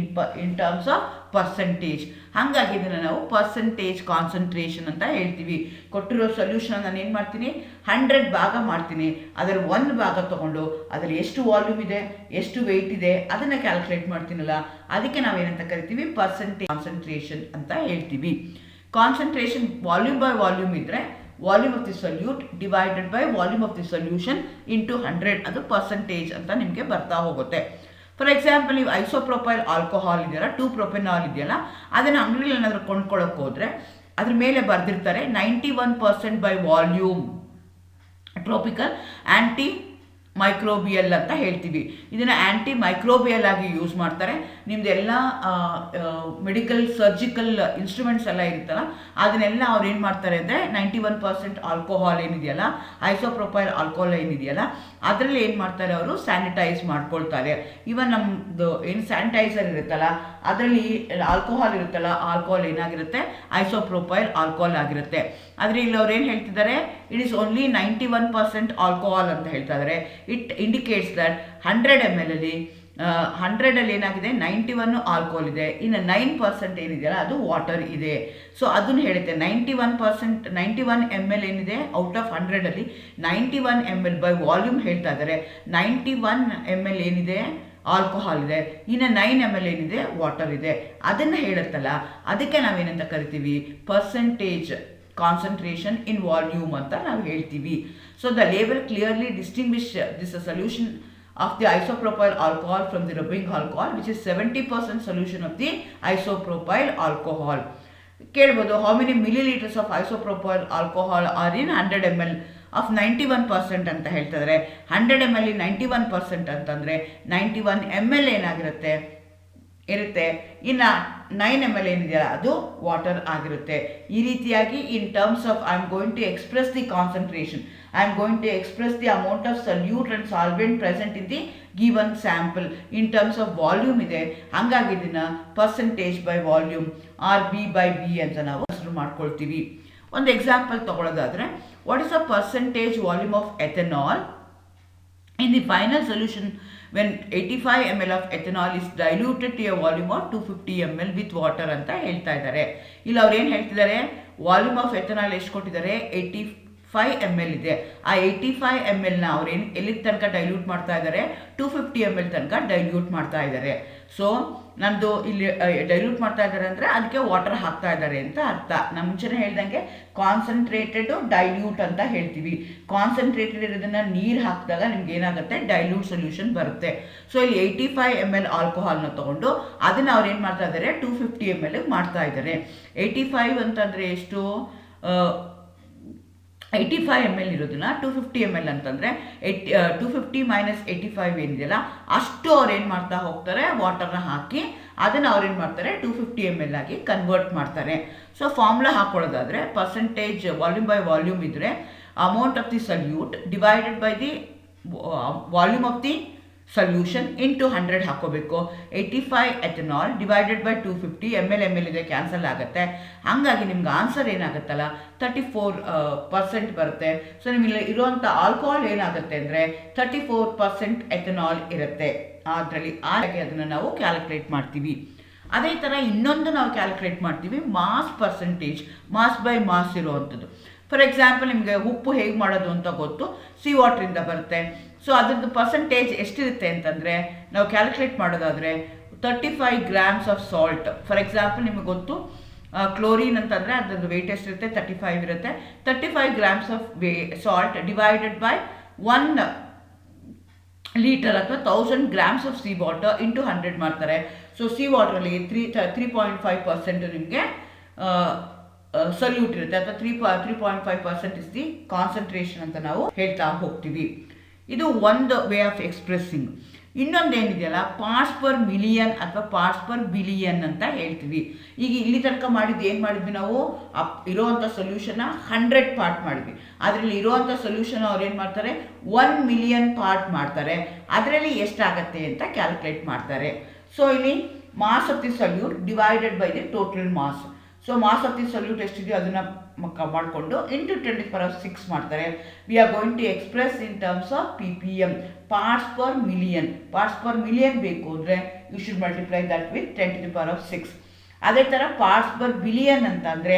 in terms of percentage. ಹಾಗಾಗಿ ಇದನ್ನು ನಾವು ಪರ್ಸೆಂಟೇಜ್ ಕಾನ್ಸಂಟ್ರೇಷನ್ ಅಂತ ಹೇಳ್ತೀವಿ. ಕೊಟ್ಟಿರೋ ಸೊಲ್ಯೂಷನ್ ನಾನು ಏನು ಮಾಡ್ತೀನಿ, 100 ಭಾಗ ಮಾಡ್ತೀನಿ, ಅದರಲ್ಲಿ 1 ಭಾಗ ತೊಗೊಂಡು ಅದರಲ್ಲಿ ಎಷ್ಟು ವಾಲ್ಯೂಮ್ ಇದೆ, ಎಷ್ಟು ವೆಯ್ಟ್ ಇದೆ ಅದನ್ನು ಕ್ಯಾಲ್ಕುಲೇಟ್ ಮಾಡ್ತೀನಲ್ಲ, ಅದಕ್ಕೆ ನಾವೇನಂತ ಕರಿತೀವಿ, ಪರ್ಸೆಂಟೇಜ್ ಕಾನ್ಸಂಟ್ರೇಷನ್ ಅಂತ ಹೇಳ್ತೀವಿ. ಕಾನ್ಸಂಟ್ರೇಷನ್ ವಾಲ್ಯೂಮ್ ಬೈ ವಾಲ್ಯೂಮ್ ಇದ್ದರೆ, volume of the solute divided by volume of the solution into 100, ಅದು ಪರ್ಸೆಂಟೇಜ್ ಅಂತ ನಿಮಗೆ ಬರ್ತಾ ಹೋಗುತ್ತೆ. ಫಾರ್ ಎಕ್ಸಾಂಪಲ್, ನೀವು ಐಸೋಪ್ರೊಪೈಲ್ ಆಲ್ಕೋಹಾಲ್ ಇದೆಯಲ್ಲ, 2-ಪ್ರೊಪೆನಾಲ್ ಇದೆಯಲ್ಲ, ಅದನ್ನು ಅಂಗಡಿಯಲ್ಲಿ ಏನಾದರೂ ಕೊಂಡ್ಕೊಳ್ಳೋಕೆ ಹೋದರೆ ಅದ್ರ ಮೇಲೆ ಬರೆದಿರ್ತಾರೆ 91% by volume tropical anti microbial ಅಂತ ಹೇಳ್ತೀವಿ. ಇದನ್ನು ಆ್ಯಂಟಿ ಮೈಕ್ರೋಬಿಯಲ್ ಆಗಿ ಯೂಸ್ ಮಾಡ್ತಾರೆ. ನಿಮ್ಮದೆಲ್ಲ ಮೆಡಿಕಲ್ ಸರ್ಜಿಕಲ್ ಇನ್ಸ್ಟ್ರೂಮೆಂಟ್ಸ್ ಎಲ್ಲ ಇರುತ್ತಲ್ಲ, ಅದನ್ನೆಲ್ಲ ಅವ್ರು ಏನು ಮಾಡ್ತಾರೆ ಅಂದರೆ, 91% ಆಲ್ಕೋಹಾಲ್ ಏನಿದೆಯಲ್ಲ, ಐಸೋಪ್ರೊಪೈಲ್ ಆಲ್ಕೋಹಾಲ್ ಏನಿದೆಯಲ್ಲ, ಅದರಲ್ಲಿ ಏನು ಮಾಡ್ತಾರೆ, ಅವರು ಸ್ಯಾನಿಟೈಸ್ ಮಾಡ್ಕೊಳ್ತಾರೆ. ಇವನ್ ನಮ್ಮದು ಏನು ಸ್ಯಾನಿಟೈಸರ್ ಇರುತ್ತಲ್ಲ, ಅದರಲ್ಲಿ ಆಲ್ಕೋಹಾಲ್ ಇರುತ್ತಲ್ಲ, ಆಲ್ಕೋಹಾಲ್ ಏನಾಗಿರುತ್ತೆ, ಐಸೋಪ್ರೊಪೈಲ್ ಆಲ್ಕೋಹಾಲ್ ಆಗಿರುತ್ತೆ. ಆದರೆ ಇಲ್ಲಿ ಅವ್ರು ಏನು ಹೇಳ್ತಿದ್ದಾರೆ, ಇಟ್ ಈಸ್ ಓನ್ಲಿ 91% ಆಲ್ಕೋಹಾಲ್ ಅಂತ ಹೇಳ್ತಾ ಇದ್ದಾರೆ. ಇಟ್ ಇಂಡಿಕೇಟ್ಸ್ ದಟ್ 100 ml ಅಲ್ಲಿ 100ಅಲ್ಲಿ ಏನಾಗಿದೆ 91 ಆಲ್ಕೋಹಾಲ್ ಇದೆ, ಇನ್ನು 9% ಏನಿದೆಯಲ್ಲ ಅದು ವಾಟರ್ ಇದೆ. ಸೊ ಅದನ್ನು ಹೇಳುತ್ತೆ 91 ml ಏನಿದೆ ಔಟ್ ಆಫ್ 100ಅಲ್ಲಿ 91 ml ಬೈ ವಾಲ್ಯೂಮ್ ಹೇಳ್ತಾ ಇದ್ದಾರೆ. 91 ml ಏನಿದೆ ಆಲ್ಕೋಹಾಲ್ ಇದೆ, ಇನ್ನು 9 ml ಏನಿದೆ ವಾಟರ್ ಇದೆ. ಅದನ್ನು ಹೇಳುತ್ತಲ್ಲ, ಅದಕ್ಕೆ ನಾವೇನಂತ ಕರಿತೀವಿ, ಪರ್ಸೆಂಟೇಜ್ ಕಾನ್ಸಂಟ್ರೇಷನ್ ಇನ್ ವಾಲ್ಯೂಮ್ ಅಂತ ನಾವು ಹೇಳ್ತೀವಿ. So the label clearly distinguish this solution of the isopropyl alcohol from the rubbing alcohol, which is 70% solution of the isopropyl alcohol. ಕೇಳ್ಬೋದು, how many milliliters of isopropyl alcohol are in 100 ml of 91% ಅಂತ ಹೇಳ್ತಿದ್ದಾರೆ. 100 ml 91% ಅಂತಂದರೆ 91 ml ಏನಾಗಿರುತ್ತೆ ಇರುತ್ತೆ, ಇನ್ನು 9 ml ಏನಿದೆಯಲ್ಲ ಅದು water ಆಗಿರುತ್ತೆ. ಈ ರೀತಿಯಾಗಿ in terms of I am going to express the concentration, I am going to express the amount of solute and solvent present in the given sample in terms of volume ಇದೆ. ಹಾಗಾಗಿ ಇದನ್ನ percentage by volume or V by V ಅಂತ ನಾವು ಹೆಸರು ಮಾಡ್ಕೊಳ್ತೀವಿ. ಒಂದು example ತಗೊಳ್ಳೋದಾದ್ರೆ, what is the percentage volume of ethanol in the final solution when 85 ml of ethanol is diluted to a volume of 250 ml with water ಅಂತ ಹೇಳ್ತಾ ಇದ್ದಾರೆ. ಇಲ್ಲಿ ಅವ್ರು ಏನು ಹೇಳ್ತಿದ್ದಾರೆ, ವಾಲ್ಯೂಮ್ ಆಫ್ ಎಥೆನಾಲ್ ಎಷ್ಟು ಕೊಟ್ಟಿದ್ದಾರೆ, 85 ml ಇದೆ. ಆ 85 ml ನ ಅವ್ರೇನು ಎಲ್ಲಿ ತನಕ ಡೈಲ್ಯೂಟ್ ಮಾಡ್ತಾ ಇದ್ದಾರೆ, 250 ml ತನಕ ಡೈಲ್ಯೂಟ್ ಮಾಡ್ತಾ ಇದ್ದಾರೆ. ಸೊ ನಮ್ಮದು ಇಲ್ಲಿ ಡೈಲ್ಯೂಟ್ ಮಾಡ್ತಾ ಇದ್ದಾರೆ ಅಂದರೆ ಅದಕ್ಕೆ ವಾಟರ್ ಹಾಕ್ತಾ ಇದ್ದಾರೆ ಅಂತ ಅರ್ಥ. ನಮ್ಮ ಮುಂಚೆನೇ ಹೇಳ್ದಂಗೆ ಕಾನ್ಸಂಟ್ರೇಟೆಡ್ ಡೈಲ್ಯೂಟ್ ಅಂತ ಹೇಳ್ತೀವಿ. ಕಾನ್ಸಂಟ್ರೇಟೆಡ್ ಇರೋದನ್ನು ನೀರು ಹಾಕಿದಾಗ ನಿಮ್ಗೆ ಏನಾಗುತ್ತೆ, ಡೈಲ್ಯೂಟ್ ಸೊಲ್ಯೂಷನ್ ಬರುತ್ತೆ. ಸೊ ಇಲ್ಲಿ 85 ml ಆಲ್ಕೋಹಾಲ್ನ ತೊಗೊಂಡು ಅದನ್ನು ಅವ್ರು ಏನು ಮಾಡ್ತಾ ಇದ್ದಾರೆ, 250 ml ಮಾಡ್ತಾ ಇದ್ದಾರೆ. 85 ಅಂತಂದರೆ ಎಷ್ಟು, 85 ml ಇರೋದನ್ನ 250 ml ಅಂತಂದರೆ 250 ಮೈನಸ್ 85 ಏನಿದೆಯಲ್ಲ ಅಷ್ಟು ಅವ್ರು ಏನು ಮಾಡ್ತಾ ಹೋಗ್ತಾರೆ, ವಾಟರ್ನ ಹಾಕಿ ಅದನ್ನು ಅವ್ರು ಏನು ಮಾಡ್ತಾರೆ 250 ml ಆಗಿ ಕನ್ವರ್ಟ್ ಮಾಡ್ತಾರೆ. ಸೊ ಫಾರ್ಮುಲಾ ಹಾಕೊಳ್ಳೋದಾದರೆ, ಪರ್ಸೆಂಟೇಜ್ ವಾಲ್ಯೂಮ್ ಬೈ ವಾಲ್ಯೂಮ್ ಇದ್ದರೆ amount of the solute divided by the volume of the solution into 100 ಹಾಕೋಬೇಕು. 85 ಎಥೆನಾಲ್ ಡಿವೈಡೆಡ್ ಬೈ 250 ml ಇದೆ, ಕ್ಯಾನ್ಸಲ್ ಆಗುತ್ತೆ. ಹಾಗಾಗಿ ನಿಮ್ಗೆ ಆನ್ಸರ್ ಏನಾಗುತ್ತಲ್ಲ 34% ಬರುತ್ತೆ. ಸೊ ನಿಮಗೆ ಇರುವಂಥ ಆಲ್ಕೋಹಾಲ್ ಏನಾಗುತ್ತೆ ಅಂದರೆ 34% ಎಥೆನಾಲ್ ಇರುತ್ತೆ ಅದರಲ್ಲಿ. ಹಾಗೆ ಅದನ್ನು ನಾವು ಕ್ಯಾಲ್ಕುಲೇಟ್ ಮಾಡ್ತೀವಿ. ಅದೇ ಥರ ಇನ್ನೊಂದು ನಾವು ಕ್ಯಾಲ್ಕುಲೇಟ್ ಮಾಡ್ತೀವಿ, mass percentage, mass by mass ಇರುವಂಥದ್ದು. ಫಾರ್ ಎಕ್ಸಾಂಪಲ್ ನಿಮಗೆ ಉಪ್ಪು ಹೇಗೆ ಮಾಡೋದು ಅಂತ ಗೊತ್ತು, ಸಿ ವಾಟ್ರಿಂದ ಬರುತ್ತೆ. ಸೊ ಅದ್ರದ್ದು ಪರ್ಸೆಂಟೇಜ್ ಎಷ್ಟಿರುತ್ತೆ ಅಂತಂದರೆ ನಾವು ಕ್ಯಾಲ್ಕುಲೇಟ್ ಮಾಡೋದಾದರೆ 35 grams of salt. For example ನಿಮಗೆ ಗೊತ್ತು, ಕ್ಲೋರಿನ್ ಅಂತಂದರೆ ಅದ್ರದ್ದು ವೆಯ್ಟ್ ಎಷ್ಟಿರುತ್ತೆ, 35 ಇರುತ್ತೆ. 35 grams of salt divided by 1 litre ಅಥವಾ 1000 grams of C water into 100 ಮಾಡ್ತಾರೆ. ಸೊ ಸಿ ವಾಟ್ರಲ್ಲಿ 3.5% ನಿಮಗೆ ಸಲ್ಯೂಟ್ ಇರುತ್ತೆ, ಅಥವಾ 3.5% ಇಸ್ ದಿ ಕಾನ್ಸಂಟ್ರೇಷನ್ ಅಂತ ನಾವು ಹೇಳ್ತಾ ಹೋಗ್ತೀವಿ. ಇದು ಒಂದು ವೇ ಆಫ್ ಎಕ್ಸ್ಪ್ರೆಸ್ಸಿಂಗ್. ಇನ್ನೊಂದು ಏನಿದೆಯಲ್ಲ, ಪಾರ್ಟ್ಸ್ ಪರ್ ಮಿಲಿಯನ್ ಅಥವಾ ಪಾರ್ಟ್ಸ್ ಪರ್ ಬಿಲಿಯನ್ ಅಂತ ಹೇಳ್ತೀವಿ. ಈಗ ಇಲ್ಲಿ ತನಕ ಮಾಡಿದ್ದು ಏನು ಮಾಡಿದ್ವಿ ನಾವು, ಇರೋವಂಥ ಸೊಲ್ಯೂಷನ್ನ 100 ಪಾರ್ಟ್ ಮಾಡಿದ್ವಿ. ಅದರಲ್ಲಿ ಇರೋವಂಥ ಸೊಲ್ಯೂಷನ್ ಅವ್ರು ಏನು ಮಾಡ್ತಾರೆ, 1 ಮಿಲಿಯನ್ ಪಾರ್ಟ್ ಮಾಡ್ತಾರೆ. ಅದರಲ್ಲಿ ಎಷ್ಟಾಗತ್ತೆ ಅಂತ ಕ್ಯಾಲ್ಕುಲೇಟ್ ಮಾಡ್ತಾರೆ. ಸೊ ಇಲ್ಲಿ mass of the solute divided by the total mass. So mass of the solute ಎಷ್ಟಿದೆಯೋ ಅದನ್ನು ಮಾಡಿಕೊಂಡು ಇಂಟು 10⁶ ಮಾಡ್ತಾರೆ. We are going to express in terms of PPM, parts per million. Parts per million ಬೇಕು ಅಂದರೆ you should multiply that with 10⁶. ಅದೇ ಥರ parts per billion ಅಂತ ಅಂದರೆ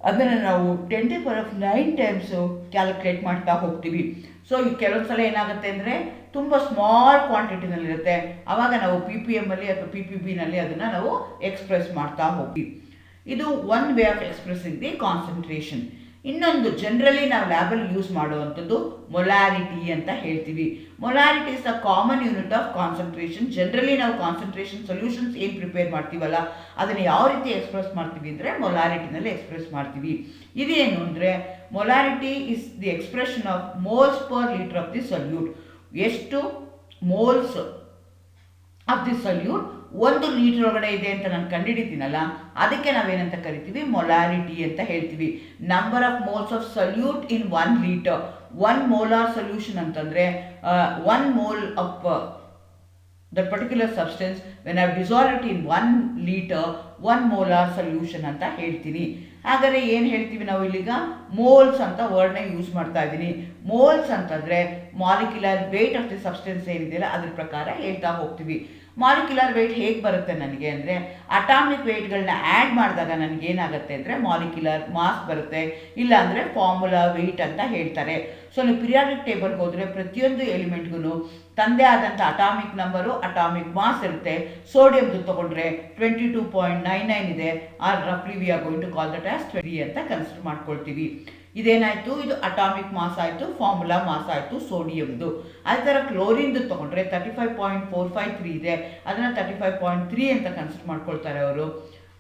ಅದನ್ನು ನಾವು 10⁹ ಟೈಮ್ಸು ಕ್ಯಾಲ್ಕುಲೇಟ್ ಮಾಡ್ತಾ ಹೋಗ್ತೀವಿ. ಸೊ ಕೆಲವೊಂದು ಸಲ ಏನಾಗುತ್ತೆ ಅಂದರೆ ತುಂಬ ಸ್ಮಾಲ್ ಕ್ವಾಂಟಿಟಿನಲ್ಲಿರುತ್ತೆ, ಆವಾಗ ನಾವು PPM ಅಲ್ಲಿ ಅಥವಾ PPBನಲ್ಲಿ ಅದನ್ನು ನಾವು ಎಕ್ಸ್ಪ್ರೆಸ್ ಮಾಡ್ತಾ ಹೋಗ್ತೀವಿ. ಇದು one way of expressing the concentration. ಇನ್ನೊಂದು ಜನರಲಿ ನಾವು ಲ್ಯಾಬಲ್ಲಿ ಯೂಸ್ ಮಾಡುವಂಥದ್ದು ಮೊಲಾರಿಟಿ ಅಂತ ಹೇಳ್ತೀವಿ. Molarity is the common unit of concentration. Generally ನಾವು ಕಾನ್ಸಂಟ್ರೇಷನ್ ಸೊಲ್ಯೂಷನ್ಸ್ ಏನು ಪ್ರಿಪೇರ್ ಮಾಡ್ತೀವಲ್ಲ ಅದನ್ನು ಯಾವ ರೀತಿ ಎಕ್ಸ್ಪ್ರೆಸ್ ಮಾಡ್ತೀವಿ ಅಂದರೆ ಮೊಲಾರಿಟಿನಲ್ಲಿ ಎಕ್ಸ್ಪ್ರೆಸ್ ಮಾಡ್ತೀವಿ. ಇದೇನು ಅಂದರೆ molarity is the expression of moles per litre of the solute. ಎಷ್ಟು moles of the solute 1 litre ಒಳಗಡೆ ಇದೆ ಅಂತ ನಾನು ಕಂಡುಹಿಡಿತೀನಲ್ಲ, ಅದಕ್ಕೆ ನಾವೇನಂತ ಕರಿತೀವಿ, ಮೊಲಾರಿಟಿ ಅಂತ ಹೇಳ್ತೀವಿ. Number of moles of solute in 1 litre. 1 molar solution ಅಂತಂದರೆ 1 mole of that particular substance when I have dissolved it in 1 liter 1 molar solution ಅಂತ ಹೇಳ್ತೀನಿ. ಹಾಗಾದರೆ ಏನು ಹೇಳ್ತೀವಿ ನಾವು ಇಲ್ಲಿಗ ಮೋಲ್ಸ್ ಅಂತ ವರ್ಡ್ನ ಯೂಸ್ ಮಾಡ್ತಾ ಇದ್ದೀನಿ. ಮೋಲ್ಸ್ ಅಂತಂದರೆ molecular wait of the substance ಏನಿದೆಯಲ್ಲ ಅದ್ರ ಪ್ರಕಾರ ಹೇಳ್ತಾ ಹೋಗ್ತೀವಿ. ಮಾಲಿಕ್ಯುಲರ್ ವೆಯ್ಟ್ ಹೇಗೆ ಬರುತ್ತೆ ನನಗೆ ಅಂದರೆ ಅಟಾಮಿಕ್ ವೆಯ್ಟ್ಗಳನ್ನ ಆ್ಯಡ್ ಮಾಡಿದಾಗ ನನಗೇನಾಗುತ್ತೆ ಅಂದರೆ ಮಾಲಿಕ್ಯುಲರ್ ಮಾಸ್ ಬರುತ್ತೆ, ಇಲ್ಲಾಂದರೆ ಫಾರ್ಮುಲಾ ವೆಯ್ಟ್ ಅಂತ ಹೇಳ್ತಾರೆ. ಸೊ ನೀವು ಪಿರಿಯಾಡಿಕ್ ಟೇಬಲ್ಗೆ ಹೋದರೆ ಪ್ರತಿಯೊಂದು ಎಲಿಮೆಂಟ್ಗೂ ತಂದೆ ಆದಂಥ ಅಟಾಮಿಕ್ ನಂಬರು ಅಟಾಮಿಕ್ ಮಾಸ್ ಇರುತ್ತೆ. ಸೋಡಿಯಮ್ದು ತೊಗೊಂಡ್ರೆ 22.99 ಇದೆ. ಆರ್ ರಫ್ಲಿ we are going to call that as 20 ಅಂತ ಕನ್ಸಿಡರ್ ಮಾಡ್ಕೊಳ್ತೀವಿ. ಇದೇನಾಯಿತು, ಇದು ಅಟಾಮಿಕ್ ಮಾಸ್ ಆಯಿತು, ಫಾರ್ಮುಲಾ ಮಾಸ್ ಆಯಿತು ಸೋಡಿಯಮ್ದು. ಅದೇ ಥರ ಕ್ಲೋರಿನ್ದು ತೊಗೊಂಡ್ರೆ 35.453 ಇದೆ, ಅದನ್ನು 35.3 ಅಂತ ಕನ್ಸಿಡರ್ ಮಾಡ್ಕೊಳ್ತಾರೆ ಅವರು,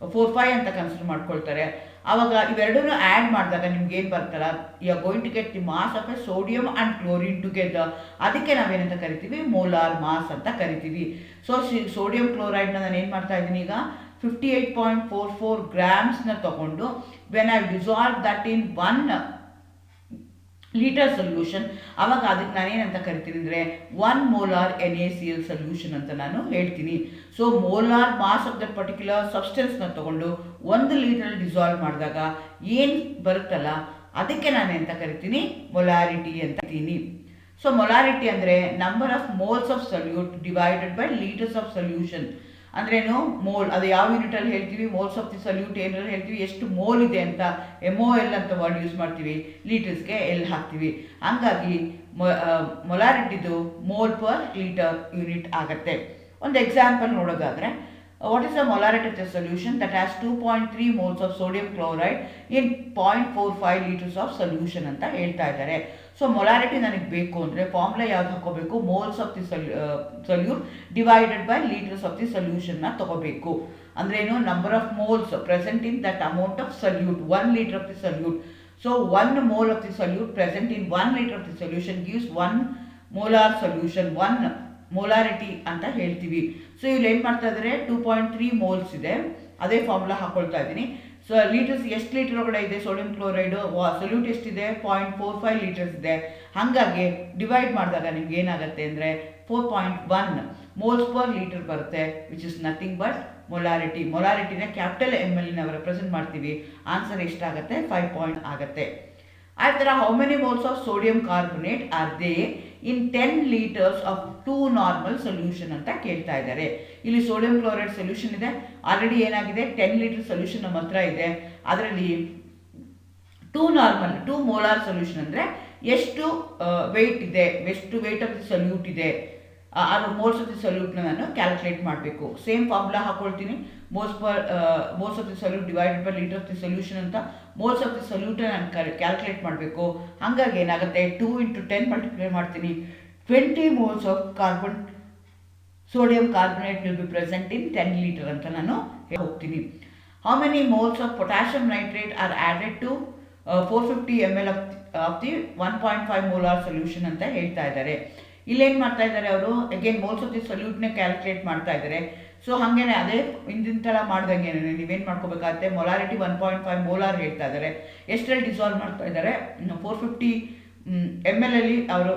45 ಅಂತ ಕನ್ಸಿಡರ್ ಮಾಡ್ಕೊಳ್ತಾರೆ. ಆವಾಗ ಇವೆರಡೂ ಆ್ಯಡ್ ಮಾಡಿದಾಗ ನಿಮ್ಗೆ ಏನು ಬರ್ತಲ್ಲ, you are going to get the mass of a sodium and chlorine together. ಅದಕ್ಕೆ ನಾವೇನಂತ ಕರಿತೀವಿ, ಮೋಲಾರ್ ಮಾಸ್ ಅಂತ ಕರಿತೀವಿ. ಸೊ ಸೋಡಿಯಂ ಕ್ಲೋರೈಡ್ನ ನಾನು ಏನು ಮಾಡ್ತಾ ಇದ್ದೀನಿ ಈಗ 58.44 ಗ್ರಾಮ್ಸ್ನ ತಗೊಂಡು when I dissolve that in 1 litre solution, ಆವಾಗ ಅದಕ್ಕೆ ನಾನೇನಂತ ಕರಿತೀನಿ ಅಂದರೆ 1 ಮೋಲಾರ್ NaCl ಸೊಲ್ಯೂಷನ್ ಅಂತ ನಾನು ಹೇಳ್ತೀನಿ. So molar mass of that particular ಸಬ್ಸ್ಟೆನ್ಸ್ನ ತಗೊಂಡು 1 ಲೀಟರ್ ಡಿಸಾಲ್ವ್ ಮಾಡಿದಾಗ ಏನು ಬರುತ್ತಲ್ಲ ಅದಕ್ಕೆ ನಾನೆಂತ ಕರಿತೀನಿ, ಮೊಲಾರಿಟಿ ಅಂತ ಕರಿತೀನಿ. ಸೊ ಮೊಲಾರಿಟಿ ಅಂದರೆ number of moles of solute divided by litres of solution. ಅಂದ್ರೇನು ಮೋಲ್, ಅದು ಯಾವ ಯೂನಿಟಲ್ಲಿ ಹೇಳ್ತೀವಿ, ಮೋಲ್ಸ್ ಆಫ್ ದಿ ಸೊಲ್ಯೂಟ್ ಏನಲ್ಲಿ ಹೇಳ್ತೀವಿ, ಎಷ್ಟು ಮೋಲ್ ಇದೆ ಅಂತ MOL ಅಂತ ವರ್ಡ್ ಯೂಸ್ ಮಾಡ್ತೀವಿ, ಲೀಟರ್ಸ್ಗೆ ಎಲ್ ಹಾಕ್ತೀವಿ. ಹಂಗಾಗಿ ಮೊಲಾರಿಟಿದು ಮೋಲ್ ಪರ್ ಲೀಟರ್ ಯೂನಿಟ್ ಆಗುತ್ತೆ. ಒಂದು ಎಕ್ಸಾಂಪಲ್ ನೋಡೋದಾದರೆ, what is the molarity of the solution that has 2.3 moles of sodium chloride in 0.45 litres of solution ಅಂತ ಹೇಳ್ತಾ ಇದ್ದಾರೆ. ಸೊ ಮೊಲಾರಿಟಿ ನನಗೆ ಬೇಕು ಅಂದರೆ ಫಾರ್ಮುಲಾ ಯಾವ್ದು ಹಾಕೋಬೇಕು, moles of the solute divided by litres of the ಸೊಲ್ಯೂಷನ್ನ ತಗೋಬೇಕು. ಅಂದ್ರೇನು, number of moles present in that amount of solute, 1 liter of the solute. So 1 mole of the solute present in 1 liter of the solution gives 1 molar solution, 1 molarity ಅಂತ ಹೇಳ್ತೀವಿ. So ಇಲ್ಲಿ ಏನು ಮಾಡ್ತಾ ಇದ್ದಾರೆ, 2.3 moles ಇದೆ, ಅದೇ ಫಾರ್ಮುಲಾ ಹಾಕೊಳ್ತಾ ಇದ್ದೀನಿ. ಸೊ ಲೀಟರ್ಸ್ ಎಷ್ಟು ಲೀಟರ್ ಒಳಗಡೆ ಇದೆ ಸೋಡಿಯಂ ಕ್ಲೋರೈಡು, ಸೊಲ್ಯೂಟ್ ಎಷ್ಟಿದೆ 0.45 ಲೀಟರ್ಸ್ ಇದೆ. ಹಾಗಾಗಿ ಡಿವೈಡ್ ಮಾಡಿದಾಗ ನಿಮ್ಗೆ ಏನಾಗುತ್ತೆ ಅಂದರೆ 4.1 moles ಪರ್ ಲೀಟರ್ ಬರುತ್ತೆ, which is nothing but molarity. ಮೊಲಾರಿಟಿನ ಕ್ಯಾಪಿಟಲ್ ML ನಾವು ರೆಪ್ರೆಸೆಂಟ್ ಮಾಡ್ತೀವಿ. ಆನ್ಸರ್ ಎಷ್ಟಾಗುತ್ತೆ, 5 ಆಗುತ್ತೆ. ಆ ಥರ how many moles of sodium carbonate are they in 10 liters of 2 normal solution ಅಂತ ಕೇಳ್ತಾ ಇದ್ದಾರೆ. ಇಲ್ಲಿ ಸೋಡಿಯಂ ಕ್ಲೋರೈಡ್ ಸೊಲ್ಯೂಷನ್ ಇದೆ, ಆಲ್ರೆಡಿ ಏನಾಗಿದೆ 10 ಲೀಟರ್ ಸೊಲ್ಯೂಷನ್ ನಮ್ಮ ಹತ್ರ ಇದೆ. ಅದರಲ್ಲಿ 2 ಮೋಲಾರ್ ಸೊಲ್ಯೂಷನ್ ಅಂದರೆ ಎಷ್ಟು ವೆಯ್ಟ್ ಇದೆ, ಎಷ್ಟು ವೆಯ್ಟ್ ಆಫ್ ದಿ ಸೊಲ್ಯೂಟ್ ಇದೆ, ಅದು ಮೋಲ್ಸ್ ಆಫ್ ದಿ ಸೊಲ್ಯೂಟ್ನ ನಾನು ಕ್ಯಾಲ್ಕುಲೇಟ್ ಮಾಡಬೇಕು. ಸೇಮ್ ಫಾರ್ಮುಲಾ ಹಾಕೊಳ್ತೀನಿ, moles of the solute divided by litre of the solution ಅಂತ. ಮೋಲ್ಸ್ ಆಫ್ ದಿ ಸೊಲ್ಯೂಟ್ನ ನಾನು ಕ್ಯಾಲ್ಕುಲೇಟ್ ಮಾಡಬೇಕು. ಹಾಗಾಗಿ ಏನಾಗುತ್ತೆ, 2 × 10 ಮಲ್ಟಿಪ್ಲೈ ಮಾಡ್ತೀನಿ, 20 moles of sodium carbonate will be present in 10 liter ಅಂತ ನಾನು ಹೋಗ್ತೀನಿ. How many moles of potassium nitrate are added to 450 ml of the 1.5 molar solution ಅಂತ ಹೇಳ್ತಾ ಇದ್ದಾರೆ. ಇಲ್ಲೇನು ಮಾಡ್ತಾ ಇದ್ದಾರೆ ಅವರು, ಅಗೇನ್ ಮೋಲ್ಸ್ ಆಫ್ ದಿ ಸೊಲ್ಯೂಟ್ನೇ ಕ್ಯಾಲ್ಕುಲೇಟ್ ಮಾಡ್ತಾ ಇದ್ದಾರೆ. ಸೊ ಹಾಗೇನೆ ಅದೇ ಹಿಂದಿನ ಥರ ಮಾಡ್ದಂಗೆ ನೀವೇನು ಮಾಡ್ಕೋಬೇಕಾಗುತ್ತೆ, ಮೊಲಾರಿಟಿ 1.5 molar ಹೇಳ್ತಾ ಇದ್ದಾರೆ, ಎಷ್ಟರಲ್ಲಿ ಡಿಸಾಲ್ವ್ ಮಾಡ್ತಾ ಇದ್ದಾರೆ, 450 ml ಅಲ್ಲಿ ಅವರು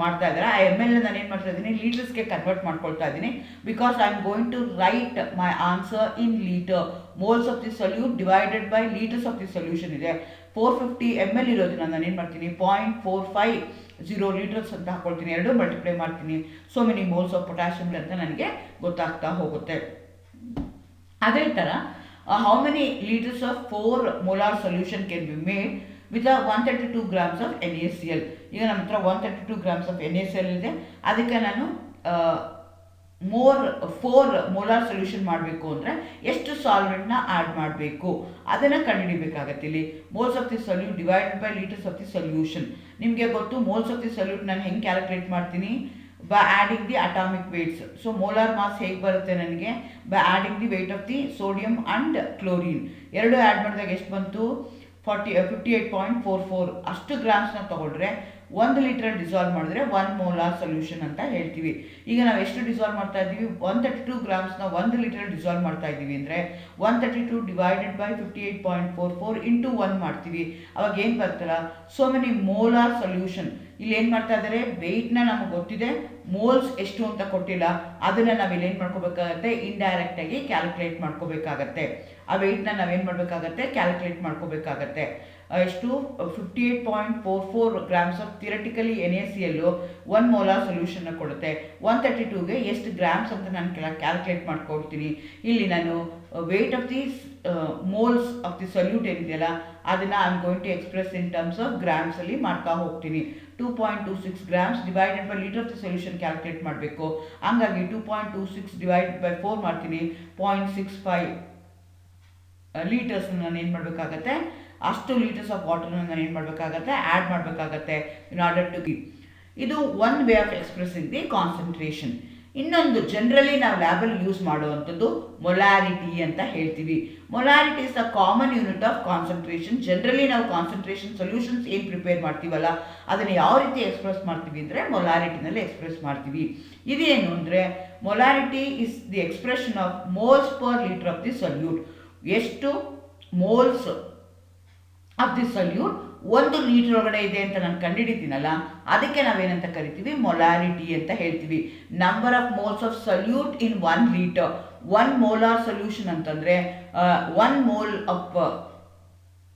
ಮಾಡ್ತಾ ಇದ್ದಾರೆ. ಆ ML ನಾನು ಏನು ಮಾಡ್ತಾ ಇದ್ದೀನಿ, ಲೀಟರ್ಸ್ಗೆ ಕನ್ವರ್ಟ್ ಮಾಡ್ಕೊಳ್ತಾ ಇದ್ದೀನಿ. Because I am going to write my answer in litre. Moles of the solute divided by litres of the solution ಇದೆ. 450 ml ಇರೋದನ್ನ ನಾನು ಏನು ಮಾಡ್ತೀನಿ, 0.450 ಲೀಟರ್ಸ್ ಅಂತ ಹಾಕೊಳ್ತೀನಿ, 2 ಮಲ್ಟಿಪ್ಲೈ ಮಾಡ್ತೀನಿ, so many moles of potassium ಅಂತ ನನಗೆ ಗೊತ್ತಾಗ್ತಾ ಹೋಗುತ್ತೆ. ಅದೇ ಥರ how many litres of 4 molar solution can be made with 132 grams of NaCl. ಈಗ ನಮ್ಮ ಹತ್ರ 132 grams ಆಫ್ NaCl ಇದೆ. ಅದಕ್ಕೆ ನಾನು 4 molar ಸೊಲ್ಯೂಷನ್ ಮಾಡಬೇಕು ಅಂದರೆ ಎಷ್ಟು ಸಾಲ್ವೆಂಟ್ನ ಆ್ಯಡ್ ಮಾಡಬೇಕು ಅದನ್ನು ಕಂಡುಹಿಡಿಬೇಕಾಗತ್ತೆ. ಇಲ್ಲಿ moles of the solute divided by litres of the solution. ನಿಮಗೆ ಗೊತ್ತು ಮೋಲ್ಸ್ ಆಫ್ ದಿ ಸೊಲ್ಯೂಟ್ ನಾನು ಹೆಂಗೆ ಕ್ಯಾಲ್ಕುಲೇಟ್ ಮಾಡ್ತೀನಿ, by adding the atomic weights. So molar mass ಹೇಗೆ ಬರುತ್ತೆ ನನಗೆ, by adding the weight of the sodium and chlorine. ಎರಡು add ಮಾಡಿದಾಗ ಎಷ್ಟು ಬಂತು, 58.44 ಅಷ್ಟು ಗ್ರಾಮ್ಸ್ನ ತೊಗೊಂಡ್ರೆ 1 ಲೀಟರ್ ಡಿಸಾಲ್ವ್ ಮಾಡಿದ್ರೆ 1 ಮೋಲಾರ್ ಸೊಲ್ಯೂಷನ್ ಅಂತ ಹೇಳ್ತೀವಿ. ಈಗ ನಾವು ಎಷ್ಟು ಡಿಸಾಲ್ವ್ ಮಾಡ್ತಾ ಇದ್ದೀವಿ, 132 ಗ್ರಾಮ್ಸ್ನ 1 ಲೀಟರ್ ಡಿಸಾಲ್ವ್ ಮಾಡ್ತಾ ಇದ್ದೀವಿ ಅಂದರೆ 132 ಡಿವೈಡೆಡ್ ಬೈ 58.44 ಇಂಟು 1 ಮಾಡ್ತೀವಿ. ಅವಾಗ ಏನು ಬರ್ತಲ್ಲ, ಸೋ ಮೆನಿ ಮೋಲಾರ್ ಸೊಲ್ಯೂಷನ್. ಇಲ್ಲಿ ಏನು ಮಾಡ್ತಾ ಇದ್ದಾರೆ, ವೆಯ್ಟ್ನ ನಮಗೆ ಗೊತ್ತಿದೆ ಮೋಲ್ಸ್ ಎಷ್ಟು ಅಂತ ಕೊಟ್ಟಿಲ್ಲ, ಅದನ್ನು ನಾವಿಲ್ಲಿ ಏನು ಮಾಡ್ಕೋಬೇಕಾಗತ್ತೆ, ಇಂಡೈರೆಕ್ಟಾಗಿ ಕ್ಯಾಲ್ಕುಲೇಟ್ ಮಾಡ್ಕೋಬೇಕಾಗತ್ತೆ. ಆ ವೆಯ್ಟ್ನ ನಾವೇನು ಮಾಡಬೇಕಾಗತ್ತೆ, ಕ್ಯಾಲ್ಕುಲೇಟ್ ಮಾಡ್ಕೋಬೇಕಾಗತ್ತೆ. ಎಷ್ಟು 58.44 grams of theoretically NaCl 1 molar ಸೊಲ್ಯೂಷನ್ನ ಕೊಡುತ್ತೆ. 132ಗೆ ಎಷ್ಟು ಗ್ರಾಮ್ಸ್ ಅಂತ ನಾನು ಕ್ಯಾಲ್ಕುಲೇಟ್ ಮಾಡ್ಕೊಳ್ತೀನಿ. ಇಲ್ಲಿ ನಾನು weight of the moles of the solute ಏನಿದೆಯಲ್ಲ ಅದನ್ನು I am going to express in terms of ಗ್ರಾಮ್ಸಲ್ಲಿ ಮಾಡ್ತಾ ಹೋಗ್ತೀನಿ. 2.26 grams divided by litre of the solution calculate ಮಾಡಬೇಕು. ಹಂಗಾಗಿ 2.26 ಡಿವೈಡೆಡ್ ಬೈ 4 ಮಾಡ್ತೀನಿ. 0.65 ಲೀಟರ್ಸ್ ನಾನು ಏನು ಮಾಡಬೇಕಾಗತ್ತೆ, ಅಷ್ಟು ಲೀಟರ್ಸ್ ಆಫ್ ವಾಟರ್ನ ನಾನು ಏನು ಮಾಡಬೇಕಾಗತ್ತೆ, ಆ್ಯಡ್ ಮಾಡಬೇಕಾಗತ್ತೆ ಇನ್ ಆರ್ಡರ್ ಟು ಗಿವ್. ಇದು one way of expressing the concentration. ಇನ್ನೊಂದು ಜನರಲಿ ನಾವು ಲ್ಯಾಬಲ್ಲಿ ಯೂಸ್ ಮಾಡುವಂಥದ್ದು ಮೊಲಾರಿಟಿ ಅಂತ ಹೇಳ್ತೀವಿ. Molarity is the common unit of concentration. Generally ನಾವು ಕಾನ್ಸಂಟ್ರೇಷನ್ ಸೊಲ್ಯೂಷನ್ಸ್ ಏನು ಪ್ರಿಪೇರ್ ಮಾಡ್ತೀವಲ್ಲ ಅದನ್ನು ಯಾವ ರೀತಿ ಎಕ್ಸ್ಪ್ರೆಸ್ ಮಾಡ್ತೀವಿ ಅಂದರೆ ಮೊಲಾರಿಟಿನಲ್ಲಿ ಎಕ್ಸ್ಪ್ರೆಸ್ ಮಾಡ್ತೀವಿ. ಇದೇನು ಅಂದರೆ molarity is the expression of moles per litre of the solute. ಎಷ್ಟು moles of the solute 1 litre ಒಳಗಡೆ ಇದೆ ಅಂತ ನಾನು ಕಂಡುಹಿಡಿತೀನಲ್ಲ ಅದಕ್ಕೆ ನಾವೇನಂತ ಕರಿತೀವಿ, ಮೊಲಾರಿಟಿ ಅಂತ ಹೇಳ್ತೀವಿ. Number of moles of solute in 1 litre. 1 molar solution ಅಂತಂದರೆ 1 mole of